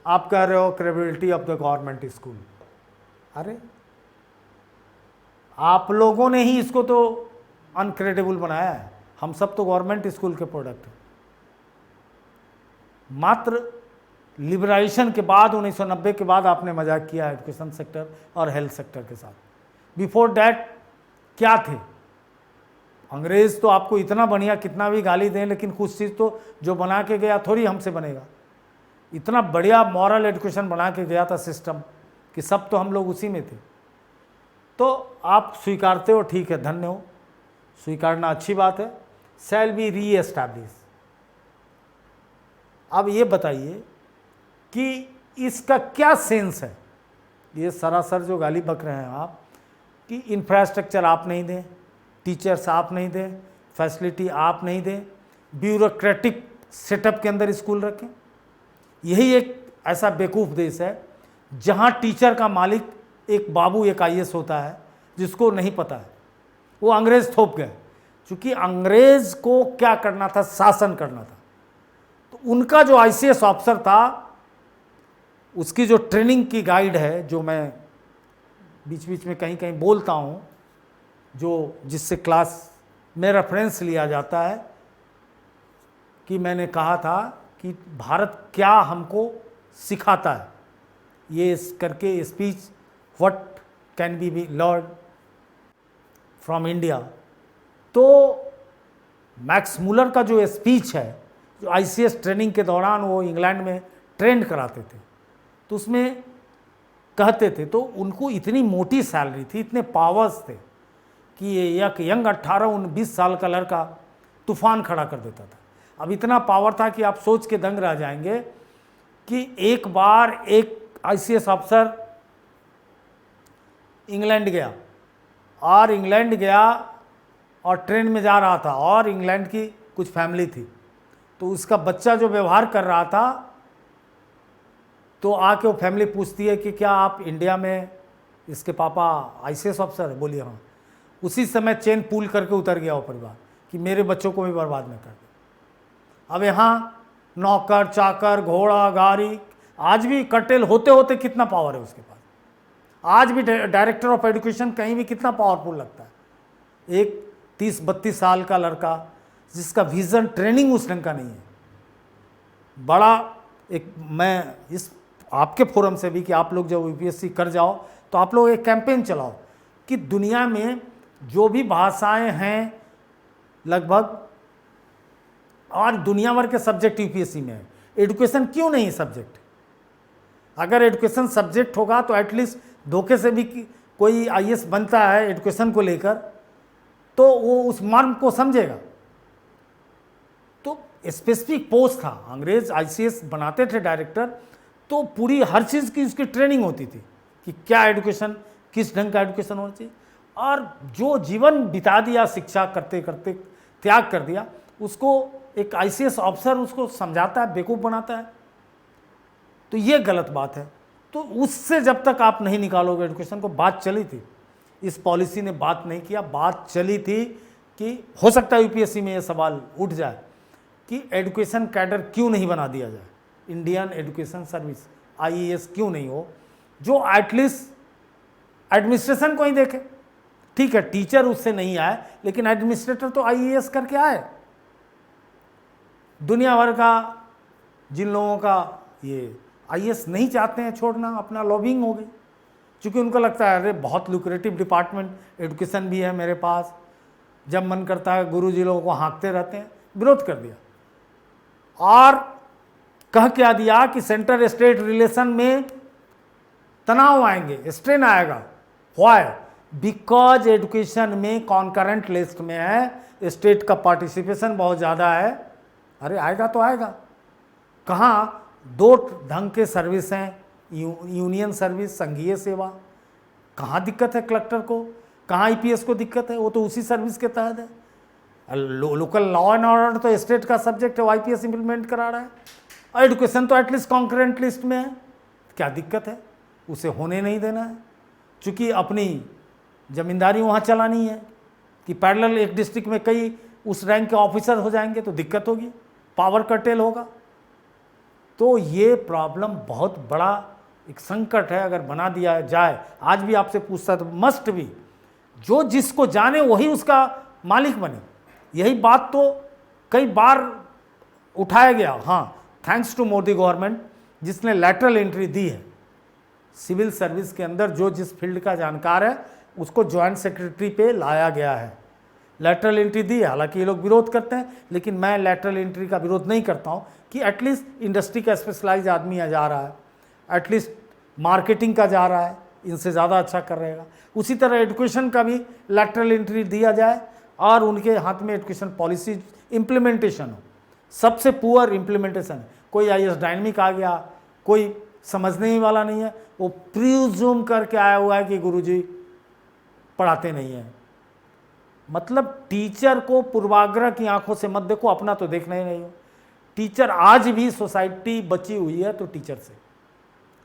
आप कह रहे हो credibility of the government school. अरे आप लोगों ने ही इसको तो अनक्रेडिबल बनाया है। हम सब तो गवर्नमेंट स्कूल के प्रोडक्ट हैं। मात्र लिबरलाइजेशन के बाद 1990 के बाद आपने मजाक किया एजुकेशन सेक्टर और हेल्थ सेक्टर के साथ। बिफोर डैट क्या थे? अंग्रेज़ तो आपको इतना बढ़िया कितना भी गाली दें, लेकिन कुछ चीज़ तो जो बना के गया थोड़ी हमसे बनेगा। इतना बढ़िया मॉरल एजुकेशन बना के गया था सिस्टम कि सब तो हम लोग उसी में थे। तो आप स्वीकारते हो, ठीक है, धन्य हो, स्वीकारना अच्छी बात है। शैल बी री एस्टैब्लिश। अब ये बताइए कि इसका क्या सेंस है? ये सरासर जो गाली बक रहे हैं आप कि इंफ्रास्ट्रक्चर आप नहीं दें, टीचर्स आप नहीं दें, फैसिलिटी आप नहीं दें, ब्यूरोक्रेटिक सेटअप के अंदर स्कूल रखें। यही एक ऐसा बेवकूफ़ देश है जहाँ टीचर का मालिक एक बाबू एक आईएएस होता है जिसको नहीं पता है। वो अंग्रेज़ थोप गए, क्योंकि अंग्रेज़ को क्या करना था? शासन करना था। तो उनका जो आईसीएस ऑफिसर था, उसकी जो ट्रेनिंग की गाइड है, जो मैं बीच बीच में कहीं कहीं बोलता हूँ, जो जिससे क्लास में रेफरेंस लिया जाता है, कि मैंने कहा था कि भारत क्या हमको सिखाता है, ये करके speech what can be learn from India. तो मैक्स मुलर का जो स्पीच है, जो आईसीएस ट्रेनिंग के दौरान वो इंग्लैंड में ट्रेंड कराते थे, तो उसमें कहते थे, तो उनको इतनी मोटी सैलरी थी, इतने पावर्स थे कि ये एक यंग 18-19 साल का लड़का तूफान खड़ा कर देता था। अब इतना पावर था कि आप सोच के दंग रह जाएंगे कि एक बार एक आईसीएस ऑफिसर इंग्लैंड गया और ट्रेन में जा रहा था, और इंग्लैंड की कुछ फैमिली थी, तो उसका बच्चा जो व्यवहार कर रहा था, तो आके वो फैमिली पूछती है कि क्या आप इंडिया में, इसके पापा आईसीएस ऑफिसर है? बोलिए हाँ। उसी समय चेन पुल करके उतर गया वो परिवार कि मेरे बच्चों को भी बर्बाद न कर दे। अब यहाँ नौकर चाकर घोड़ा गाड़ी, आज भी कर्टेल होते होते कितना पावर है उसके पास। आज भी डायरेक्टर ऑफ एजुकेशन कहीं भी कितना पावरफुल लगता है। एक 30-32 साल का लड़का जिसका विजन ट्रेनिंग उस ढंग का नहीं है। बड़ा एक, मैं इस आपके फोरम से भी कि आप लोग जब यूपीएससी कर जाओ तो आप लोग एक कैंपेन चलाओ कि दुनिया में जो भी भाषाएं हैं लगभग, और दुनिया भर के सब्जेक्ट यूपीएससी में है, एजुकेशन क्यों नहीं सब्जेक्ट? अगर एजुकेशन सब्जेक्ट होगा तो एटलीस्ट धोखे से भी कोई आईएएस बनता है एजुकेशन को लेकर, तो वो उस मर्म को समझेगा। तो स्पेसिफिक पोस्ट था, अंग्रेज आईसीएस बनाते थे डायरेक्टर, तो पूरी हर चीज़ की उसकी ट्रेनिंग होती थी कि क्या एजुकेशन, किस ढंग का एजुकेशन होना चाहिए। और जो जीवन बिता दिया शिक्षा करते करते, त्याग कर दिया, उसको एक आईसीएस ऑफिसर उसको समझाता है, बेवकूफ़ बनाता है। तो ये गलत बात है। तो उससे जब तक आप नहीं निकालोगे एजुकेशन को, बात चली थी, इस पॉलिसी ने बात नहीं किया, बात चली थी कि हो सकता है यूपीएससी में ये सवाल उठ जाए कि एजुकेशन कैडर क्यों नहीं बना दिया जाए, इंडियन एजुकेशन सर्विस आईएएस क्यों नहीं हो, जो एटलीस्ट एडमिनिस्ट्रेशन को ही देखे। ठीक है, टीचर उससे नहीं आए, लेकिन एडमिनिस्ट्रेटर तो आईएएस करके आए। दुनिया भर का जिन लोगों का ये आईएएस नहीं चाहते हैं छोड़ना, अपना लॉबिंग हो गई, क्योंकि उनको लगता है अरे बहुत लुक्रेटिव डिपार्टमेंट एजुकेशन भी है मेरे पास, जब मन करता है गुरुजी लोगों को हाँकते रहते हैं, विरोध कर दिया। और कह क्या दिया कि सेंटर स्टेट रिलेशन में तनाव आएंगे, स्ट्रेन आएगा। व्हाई? बिकॉज एजुकेशन में कॉन्करेंट लिस्ट में है, स्टेट का पार्टिसिपेशन बहुत ज़्यादा है। अरे आएगा तो आएगा। कहाँ दो ढंग के सर्विस हैं, यूनियन सर्विस, संघीय सेवा। कहाँ दिक्कत है कलेक्टर को, कहाँ आईपीएस को दिक्कत है? वो तो उसी सर्विस के तहत है। लोकल लॉ एंड ऑर्डर तो स्टेट का सब्जेक्ट है, वो आईपीएस इंप्लीमेंट करा रहा है। और एजुकेशन तो एटलीस्ट कॉन्करेंट लिस्ट में है, क्या दिक्कत है? उसे होने नहीं देना है, क्योंकि अपनी जमींदारी वहाँ चलानी है कि पैरेलल एक डिस्ट्रिक्ट में कई उस रैंक के ऑफिसर हो जाएंगे तो दिक्कत होगी, पावर कर्टेल होगा। तो ये प्रॉब्लम बहुत बड़ा एक संकट है। अगर बना दिया जाए, आज भी आपसे पूछता तो मस्ट भी, जो जिसको जाने वही उसका मालिक बने। यही बात तो कई बार उठाया गया। हाँ, थैंक्स टू मोदी गवर्नमेंट जिसने लैटरल एंट्री दी है। सिविल सर्विस के अंदर जो जिस फील्ड का जानकार है उसको ज्वाइंट सेक्रेटरी पे लाया गया है, लैटरल एंट्री दी है। हालांकि ये लोग विरोध करते हैं, लेकिन मैं लैटरल एंट्री का विरोध नहीं करता हूँ कि एटलीस्ट इंडस्ट्री का स्पेशलाइज आदमी यहाँ जा रहा है, एटलीस्ट मार्केटिंग का जा रहा है, इनसे ज़्यादा अच्छा कर रहेगा। उसी तरह एजुकेशन का भी लैटरल एंट्री दिया जाए और उनके हाथ में एजुकेशन पॉलिसी इम्प्लीमेंटेशन हो। सबसे पुअर इम्प्लीमेंटेशन है। कोई IAS डायनेमिक आ गया, कोई समझने ही वाला नहीं है, वो प्रीज्यूम करके आया हुआ है कि गुरुजी पढ़ाते नहीं हैं। मतलब टीचर को पूर्वाग्रह की आंखों से मत देखो, अपना तो देखना ही नहीं हो। टीचर आज भी सोसाइटी बची हुई है तो टीचर से,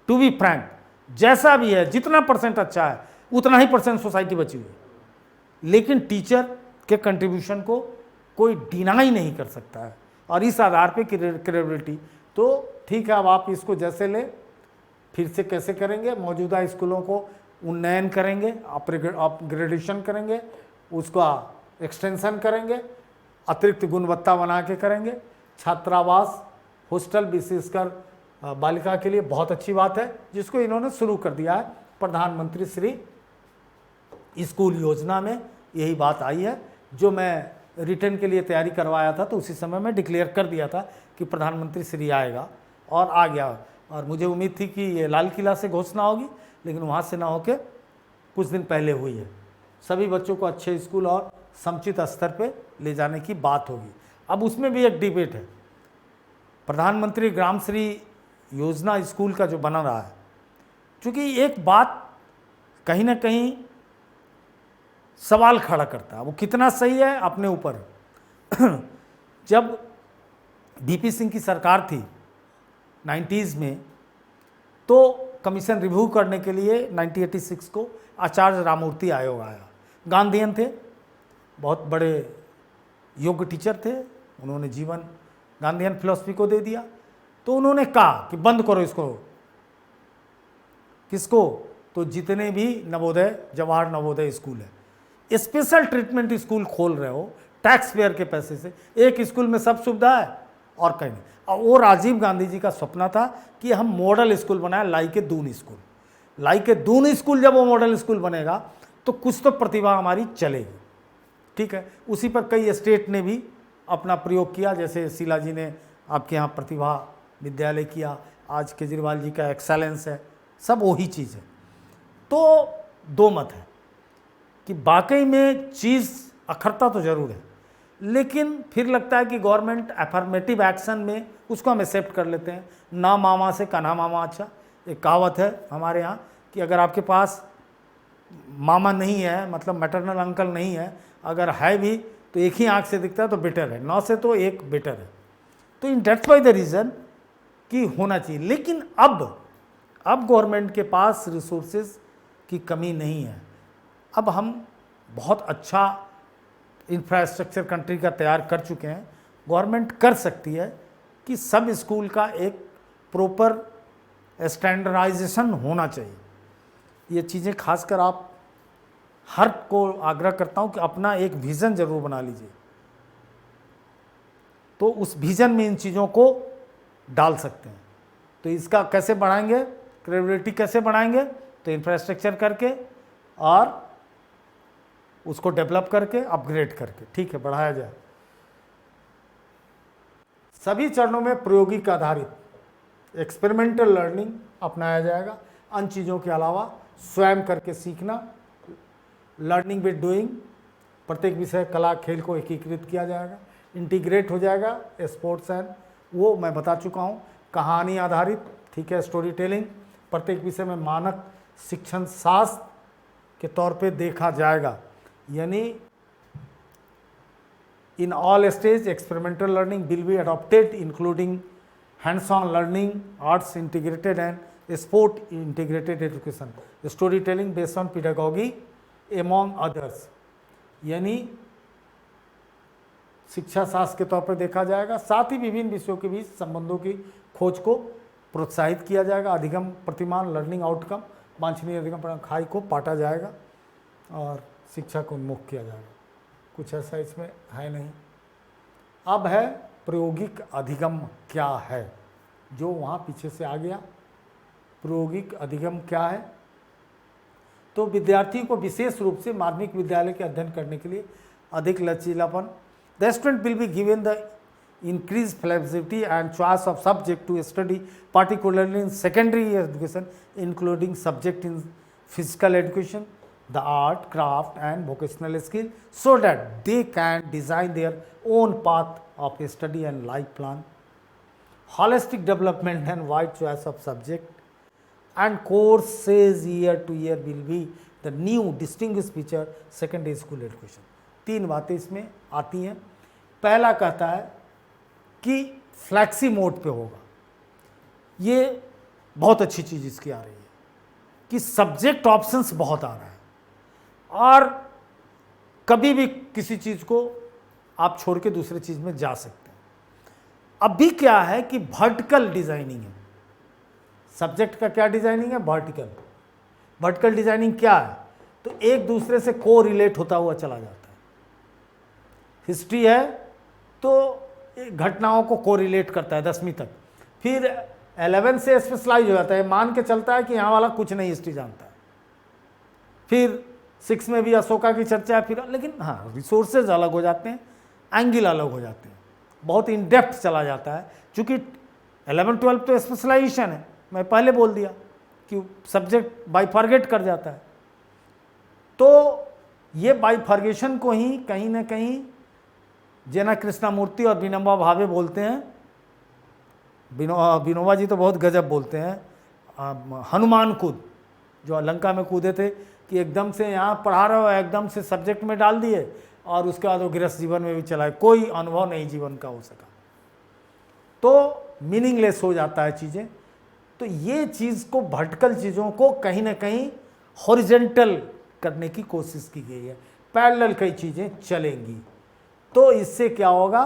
टू बी फ्रैंक, जैसा भी है, जितना परसेंट अच्छा है उतना ही परसेंट सोसाइटी बची हुई है। लेकिन टीचर के कंट्रीब्यूशन को कोई डिनाई नहीं कर सकता है, और इस आधार पे क्रेडिबिलिटी तो ठीक है। अब आप इसको जैसे ले, फिर से कैसे करेंगे, मौजूदा स्कूलों को उन्नयन करेंगे, अपग्रेडेशन करेंगे, उसका एक्सटेंशन करेंगे, अतिरिक्त गुणवत्ता बना के करेंगे। छात्रावास हॉस्टल विशेषकर बालिका के लिए बहुत अच्छी बात है, जिसको इन्होंने शुरू कर दिया है। प्रधानमंत्री श्री स्कूल योजना में यही बात आई है। जो मैं रिटर्न के लिए तैयारी करवाया था तो उसी समय में डिक्लेयर कर दिया था कि प्रधानमंत्री श्री आएगा, और आ गया। और मुझे उम्मीद थी कि ये लाल किला से घोषणा होगी, लेकिन वहाँ से ना होकर कुछ दिन पहले हुई है। सभी बच्चों को अच्छे स्कूल और समुचित स्तर पे ले जाने की बात होगी। अब उसमें भी एक डिबेट है। प्रधानमंत्री ग्राम श्री योजना स्कूल का जो बना रहा है, क्योंकि एक बात कहीं ना कहीं सवाल खड़ा करता है, वो कितना सही है अपने ऊपर। जब DP सिंह की सरकार थी 90s में, तो कमीशन रिव्यू करने के लिए 1986 को आचार्य राममूर्ति आयोग आया। गांधीयन थे, बहुत बड़े योग्य टीचर थे, उन्होंने जीवन गांधीयन फिलॉसफी को दे दिया। तो उन्होंने कहा कि बंद करो इसको। किसको? तो जितने भी नवोदय, जवाहर नवोदय स्कूल है, स्पेशल ट्रीटमेंट स्कूल खोल रहे हो टैक्स पेयर के पैसे से, एक स्कूल में सब सुविधा है और कहीं नहीं। और वो राजीव गांधी जी का सपना था कि हम मॉडल स्कूल बनाए, लाई के दून स्कूल। लाई के दून स्कूल जब वो मॉडल स्कूल बनेगा तो कुछ तो प्रतिभा हमारी चलेगी, ठीक है। उसी पर कई स्टेट ने भी अपना प्रयोग किया, जैसे शीला जी ने आपके यहाँ प्रतिभा विद्यालय किया, आज केजरीवाल जी का एक्सेलेंस है, सब वही चीज़ है। तो दो मत है कि वाकई में चीज़ अखरता तो ज़रूर है, लेकिन फिर लगता है कि गवर्नमेंट एफर्मेटिव एक्शन में उसको हम एक्सेप्ट कर लेते हैं। ना मामा से कान्हा मामा अच्छा। एक कहावत है हमारे यहाँ कि अगर आपके पास मामा नहीं है, मतलब मैटरनल अंकल नहीं है, अगर है भी तो एक ही आंख से दिखता है तो बेटर है, 9 से तो एक बेटर है। तो इन डेट्स बाई द रीज़न कि होना चाहिए। लेकिन अब गवर्नमेंट के पास रिसोर्सेज की कमी नहीं है। अब हम बहुत अच्छा इंफ्रास्ट्रक्चर कंट्री का तैयार कर चुके हैं। गवर्नमेंट कर सकती है कि सब स्कूल का एक प्रॉपर स्टैंडर्डाइजेशन होना चाहिए। ये चीज़ें खासकर आप हर को आग्रह करता हूँ कि अपना एक विज़न ज़रूर बना लीजिए, तो उस विज़न में इन चीज़ों को डाल सकते हैं। तो इसका कैसे बढ़ाएंगे, क्रेडिबिलिटी कैसे बढ़ाएंगे? तो इंफ्रास्ट्रक्चर करके और उसको डेवलप करके, अपग्रेड करके, ठीक है, बढ़ाया जाए। सभी चरणों में प्रायोगिक आधारित एक्सपेरिमेंटल लर्निंग अपनाया जाएगा। अन्य चीज़ों के अलावा स्वयं करके सीखना, लर्निंग विद डूइंग, प्रत्येक विषय कला खेल को एकीकृत किया जाएगा, इंटीग्रेट हो जाएगा स्पोर्ट्स एंड, वो मैं बता चुका हूँ, कहानी आधारित, ठीक है, स्टोरी टेलिंग, प्रत्येक विषय में मानक शिक्षण शास्त्र के तौर पे देखा जाएगा। यानी in all stage experimental learning will be adopted including hands on learning, arts integrated and sport integrated education, story telling based on pedagogy among others. यानी शिक्षा शास्त्र के तौर पर देखा जाएगा। साथ ही विभिन्न विषयों के बीच संबंधों की खोज को प्रोत्साहित किया जाएगा। अधिगम प्रतिमान लर्निंग आउटकम, वांछनीय अधिगम परिणाम खाई को पाटा जाएगा और शिक्षा को उन्मुख किया जाएगा। कुछ ऐसा इसमें है नहीं। अब है प्रायोगिक अधिगम क्या है। जो वहाँ पीछे से आ गया। प्रायोगिक अधिगम क्या है? तो विद्यार्थी को विशेष रूप से माध्यमिक विद्यालय के अध्ययन करने के लिए अधिक लचीलापन। The student will be given the increased flexibility and choice of subject to study, particularly in secondary education, including subject in physical education, the art, craft and vocational skill, so that they can design their own path of study and life plan. Holistic development and wide choice of subject and courses year to year will be the new distinguished feature secondary school education. 3 बातें इसमें आती हैं। पहला कहता है कि flexi mode पे होगा। ये बहुत अच्छी चीज़ इसकी आ रही है कि सब्जेक्ट ऑप्शंस बहुत आ रहा है और कभी भी किसी चीज़ को आप छोड़ के दूसरे चीज़ में जा सकते हैं। अभी क्या है कि वर्टिकल डिजाइनिंग है। सब्जेक्ट का क्या डिजाइनिंग है? वर्टिकल। वर्टिकल डिजाइनिंग क्या है? तो एक दूसरे से को रिलेट होता हुआ चला जाता है। हिस्ट्री है तो घटनाओं को कोरिलेट करता है 10वीं तक, फिर 11 से स्पेशलाइज हो जाता है, मान के चलता है कि यहाँ वाला कुछ नहीं हिस्ट्री जानता है। फिर 6 में भी अशोका की चर्चा है, फिर लेकिन हाँ रिसोर्सेज अलग हो जाते हैं, एंगल अलग हो जाते हैं, बहुत इन डेप्थ चला जाता है। चूँकि 11-12 तो स्पेशलाइजेशन है, मैं पहले बोल दिया कि सब्जेक्ट बाइफर्गेट कर जाता है। तो ये बाइफर्गेशन को ही कहीं ना कहीं जेना कृष्णामूर्ति और विनोबा भावे बोलते हैं। विनोबा जी तो बहुत गजब बोलते हैं। हनुमान कूद, जो लंका में कूदे थे कि एकदम से यहाँ पढ़ा रहे हो, एकदम से सब्जेक्ट में डाल दिए और उसके बाद वो गृहस्थ जीवन में भी चलाए, कोई अनुभव नहीं जीवन का हो सका, तो मीनिंगलेस हो जाता है चीज़ें। तो ये चीज़ को, वर्टिकल चीज़ों को कहीं ना कहीं हॉरिजेंटल करने की कोशिश की गई है। पैरेलल कई चीज़ें चलेंगी, तो इससे क्या होगा,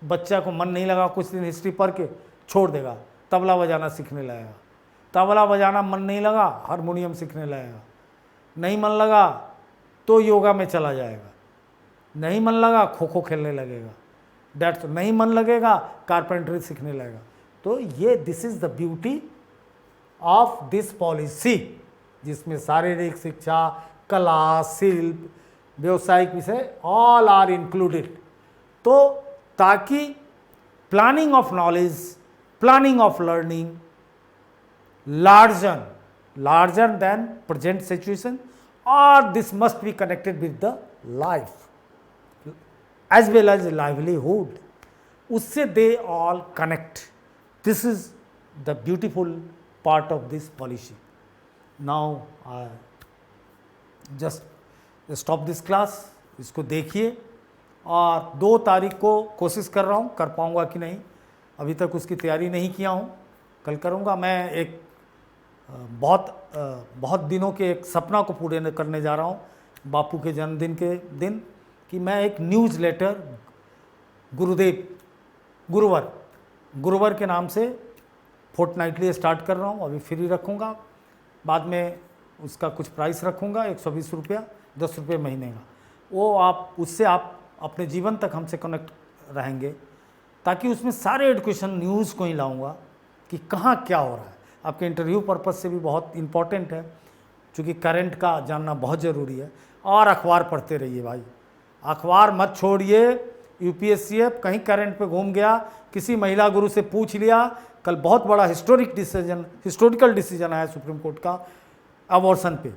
बच्चा को मन नहीं लगा कुछ दिन हिस्ट्री पढ़ के छोड़ देगा, तबला बजाना सीखने लगेगा। तबला बजाना मन नहीं लगा, हारमोनियम सीखने लगेगा। नहीं मन लगा तो योगा में चला जाएगा। नहीं मन लगा खो खो खेलने लगेगा। डेट्स नहीं मन लगेगा कारपेंटरी सीखने लगेगा। तो ये this is the beauty of this policy, जिसमें शारीरिक शिक्षा, कला, शिल्प, व्यवसायिक विषय ऑल आर इंक्लूडेड। तो ताकि planning of knowledge, planning of learning larger than present situation, or this must be connected with the life as well as livelihood, उससे they all connect. This is the beautiful part of this policy. Now I just stop this class, इसको देखिए और 2 तारीख को कोशिश कर रहा हूँ, कर पाऊँगा कि नहीं, अभी तक उसकी तैयारी नहीं किया हूँ, कल करूँगा। मैं एक बहुत दिनों के एक सपना को पूरे करने जा रहा हूँ बापू के जन्मदिन के दिन, कि मैं एक न्यूज़ लेटर गुरुवर के नाम से फोर्टनाइटली स्टार्ट कर रहा हूँ। अभी फ्री रखूँगा, बाद में उसका कुछ प्राइस रखूँगा, 120 रुपया, 10 रुपये महीने का। वो उससे आप अपने जीवन तक हमसे कनेक्ट रहेंगे, ताकि उसमें सारे एजुकेशन न्यूज़ को ही लाऊंगा कि कहाँ क्या हो रहा है। आपके इंटरव्यू पर्पज़ से भी बहुत इम्पॉर्टेंट है, क्योंकि करंट का जानना बहुत ज़रूरी है। और अखबार पढ़ते रहिए भाई, अखबार मत छोड़िए। यूपीएससीएफ कहीं करंट पे घूम गया, किसी महिला गुरु से पूछ लिया। कल बहुत बड़ा हिस्टोरिकल डिसीजन आया सुप्रीम कोर्ट का अबॉर्शन पे,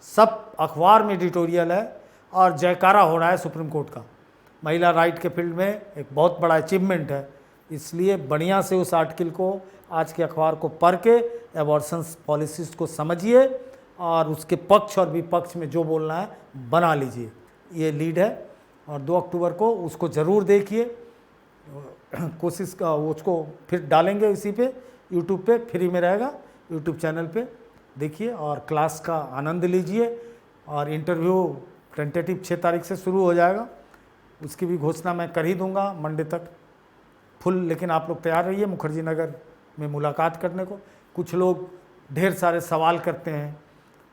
सब अखबार में एडिटोरियल है और जयकारा हो रहा है सुप्रीम कोर्ट का। महिला राइट के फील्ड में एक बहुत बड़ा अचीवमेंट है, इसलिए बढ़िया से उस आर्टिकल को, आज के अखबार को पढ़ के एबॉर्शन पॉलिसीज़ को समझिए और उसके पक्ष और विपक्ष में जो बोलना है बना लीजिए। ये लीड है और 2 अक्टूबर को उसको ज़रूर देखिए। कोशिश का उसको फिर डालेंगे इसी पे, यूट्यूब पे फ्री में रहेगा, यूट्यूब चैनल पे देखिए और क्लास का आनंद लीजिए। और इंटरव्यू टेंटेटिव 6 तारीख से शुरू हो जाएगा, उसकी भी घोषणा मैं कर ही दूंगा मंडे तक फुल। लेकिन आप लोग तैयार रहिए मुखर्जी नगर में मुलाकात करने को। कुछ लोग ढेर सारे सवाल करते हैं,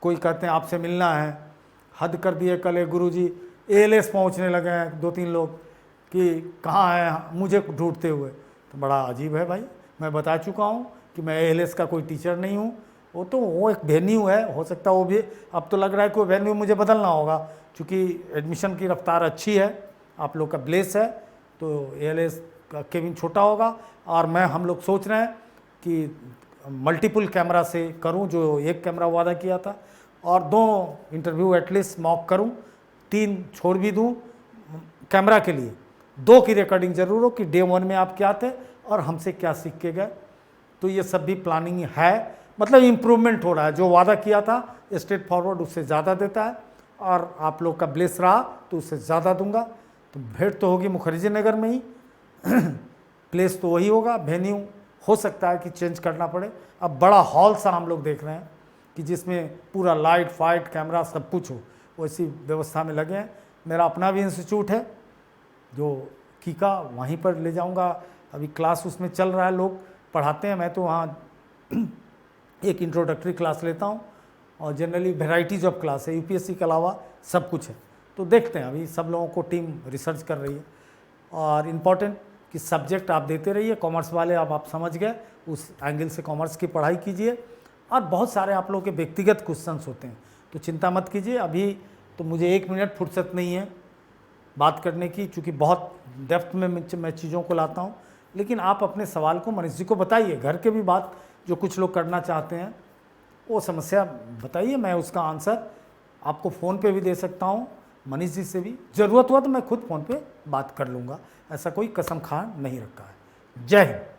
कोई कहते हैं आपसे मिलना है, हद कर दिए। कल एक गुरुजी ALS पहुंचने लगे हैं 2-3 लोग कि कहाँ हैं मुझे ढूंढते हुए, तो बड़ा अजीब है भाई। मैं बता चुका हूँ कि मैं ALS का कोई टीचर नहीं हूँ, वो एक वेन्यू है, हो सकता है वो भी, अब तो लग रहा है कि वो वेन्यू मुझे बदलना होगा, क्योंकि एडमिशन की रफ्तार अच्छी है, आप लोग का ब्लेस है, तो ALS का केबिन छोटा होगा। और हम लोग सोच रहे हैं कि मल्टीपल कैमरा से करूं, जो एक कैमरा वादा किया था, और 2 इंटरव्यू एटलीस्ट मॉक करूं, 3 छोड़ भी दूं कैमरा के लिए, 2 की रिकॉर्डिंग जरूर हो कि डे 1 में आप क्या थे और हमसे क्या सीख के गए। तो ये सब भी प्लानिंग है, मतलब इम्प्रूवमेंट हो रहा है, जो वादा किया था स्ट्रेट फॉरवर्ड उससे ज़्यादा देता है, और आप लोग का ब्लेस रहा तो उससे ज़्यादा दूंगा। तो भेंट तो होगी मुखर्जी नगर में ही, प्लेस तो वही होगा, वेन्यू हो सकता है कि चेंज करना पड़े। अब बड़ा हॉल सा हम लोग देख रहे हैं कि जिसमें पूरा लाइट फाइट कैमरा सब कुछ हो, वैसी व्यवस्था में लगे हैं। मेरा अपना भी इंस्टीट्यूट है जो कीका, वहीं पर ले जाऊंगा, अभी क्लास उसमें चल रहा है, लोग पढ़ाते हैं, मैं तो वहाँ एक इंट्रोडक्टरी क्लास लेता हूँ, और जनरली वेराइटीज़ ऑफ क्लास है, UPSC के अलावा सब कुछ है। तो देखते हैं, अभी सब लोगों को टीम रिसर्च कर रही है। और इम्पॉर्टेंट कि सब्जेक्ट आप देते रहिए, कॉमर्स वाले आप समझ गए, उस एंगल से कॉमर्स की पढ़ाई कीजिए। और बहुत सारे आप लोगों के व्यक्तिगत क्वेश्चंस होते हैं, तो चिंता मत कीजिए। अभी तो मुझे 1 मिनट फुर्सत नहीं है बात करने की, चूँकि बहुत डेप्थ में मैं चीज़ों को लाता हूँ। लेकिन आप अपने सवाल को मनीष जी को बताइए, घर के भी बात जो कुछ लोग करना चाहते हैं वो समस्या बताइए, मैं उसका आंसर आपको फ़ोन पे भी दे सकता हूँ, मनीष जी से भी ज़रूरत हुआ तो मैं खुद फ़ोन पे बात कर लूँगा, ऐसा कोई कसम खा नहीं रखा है। जय हिंद।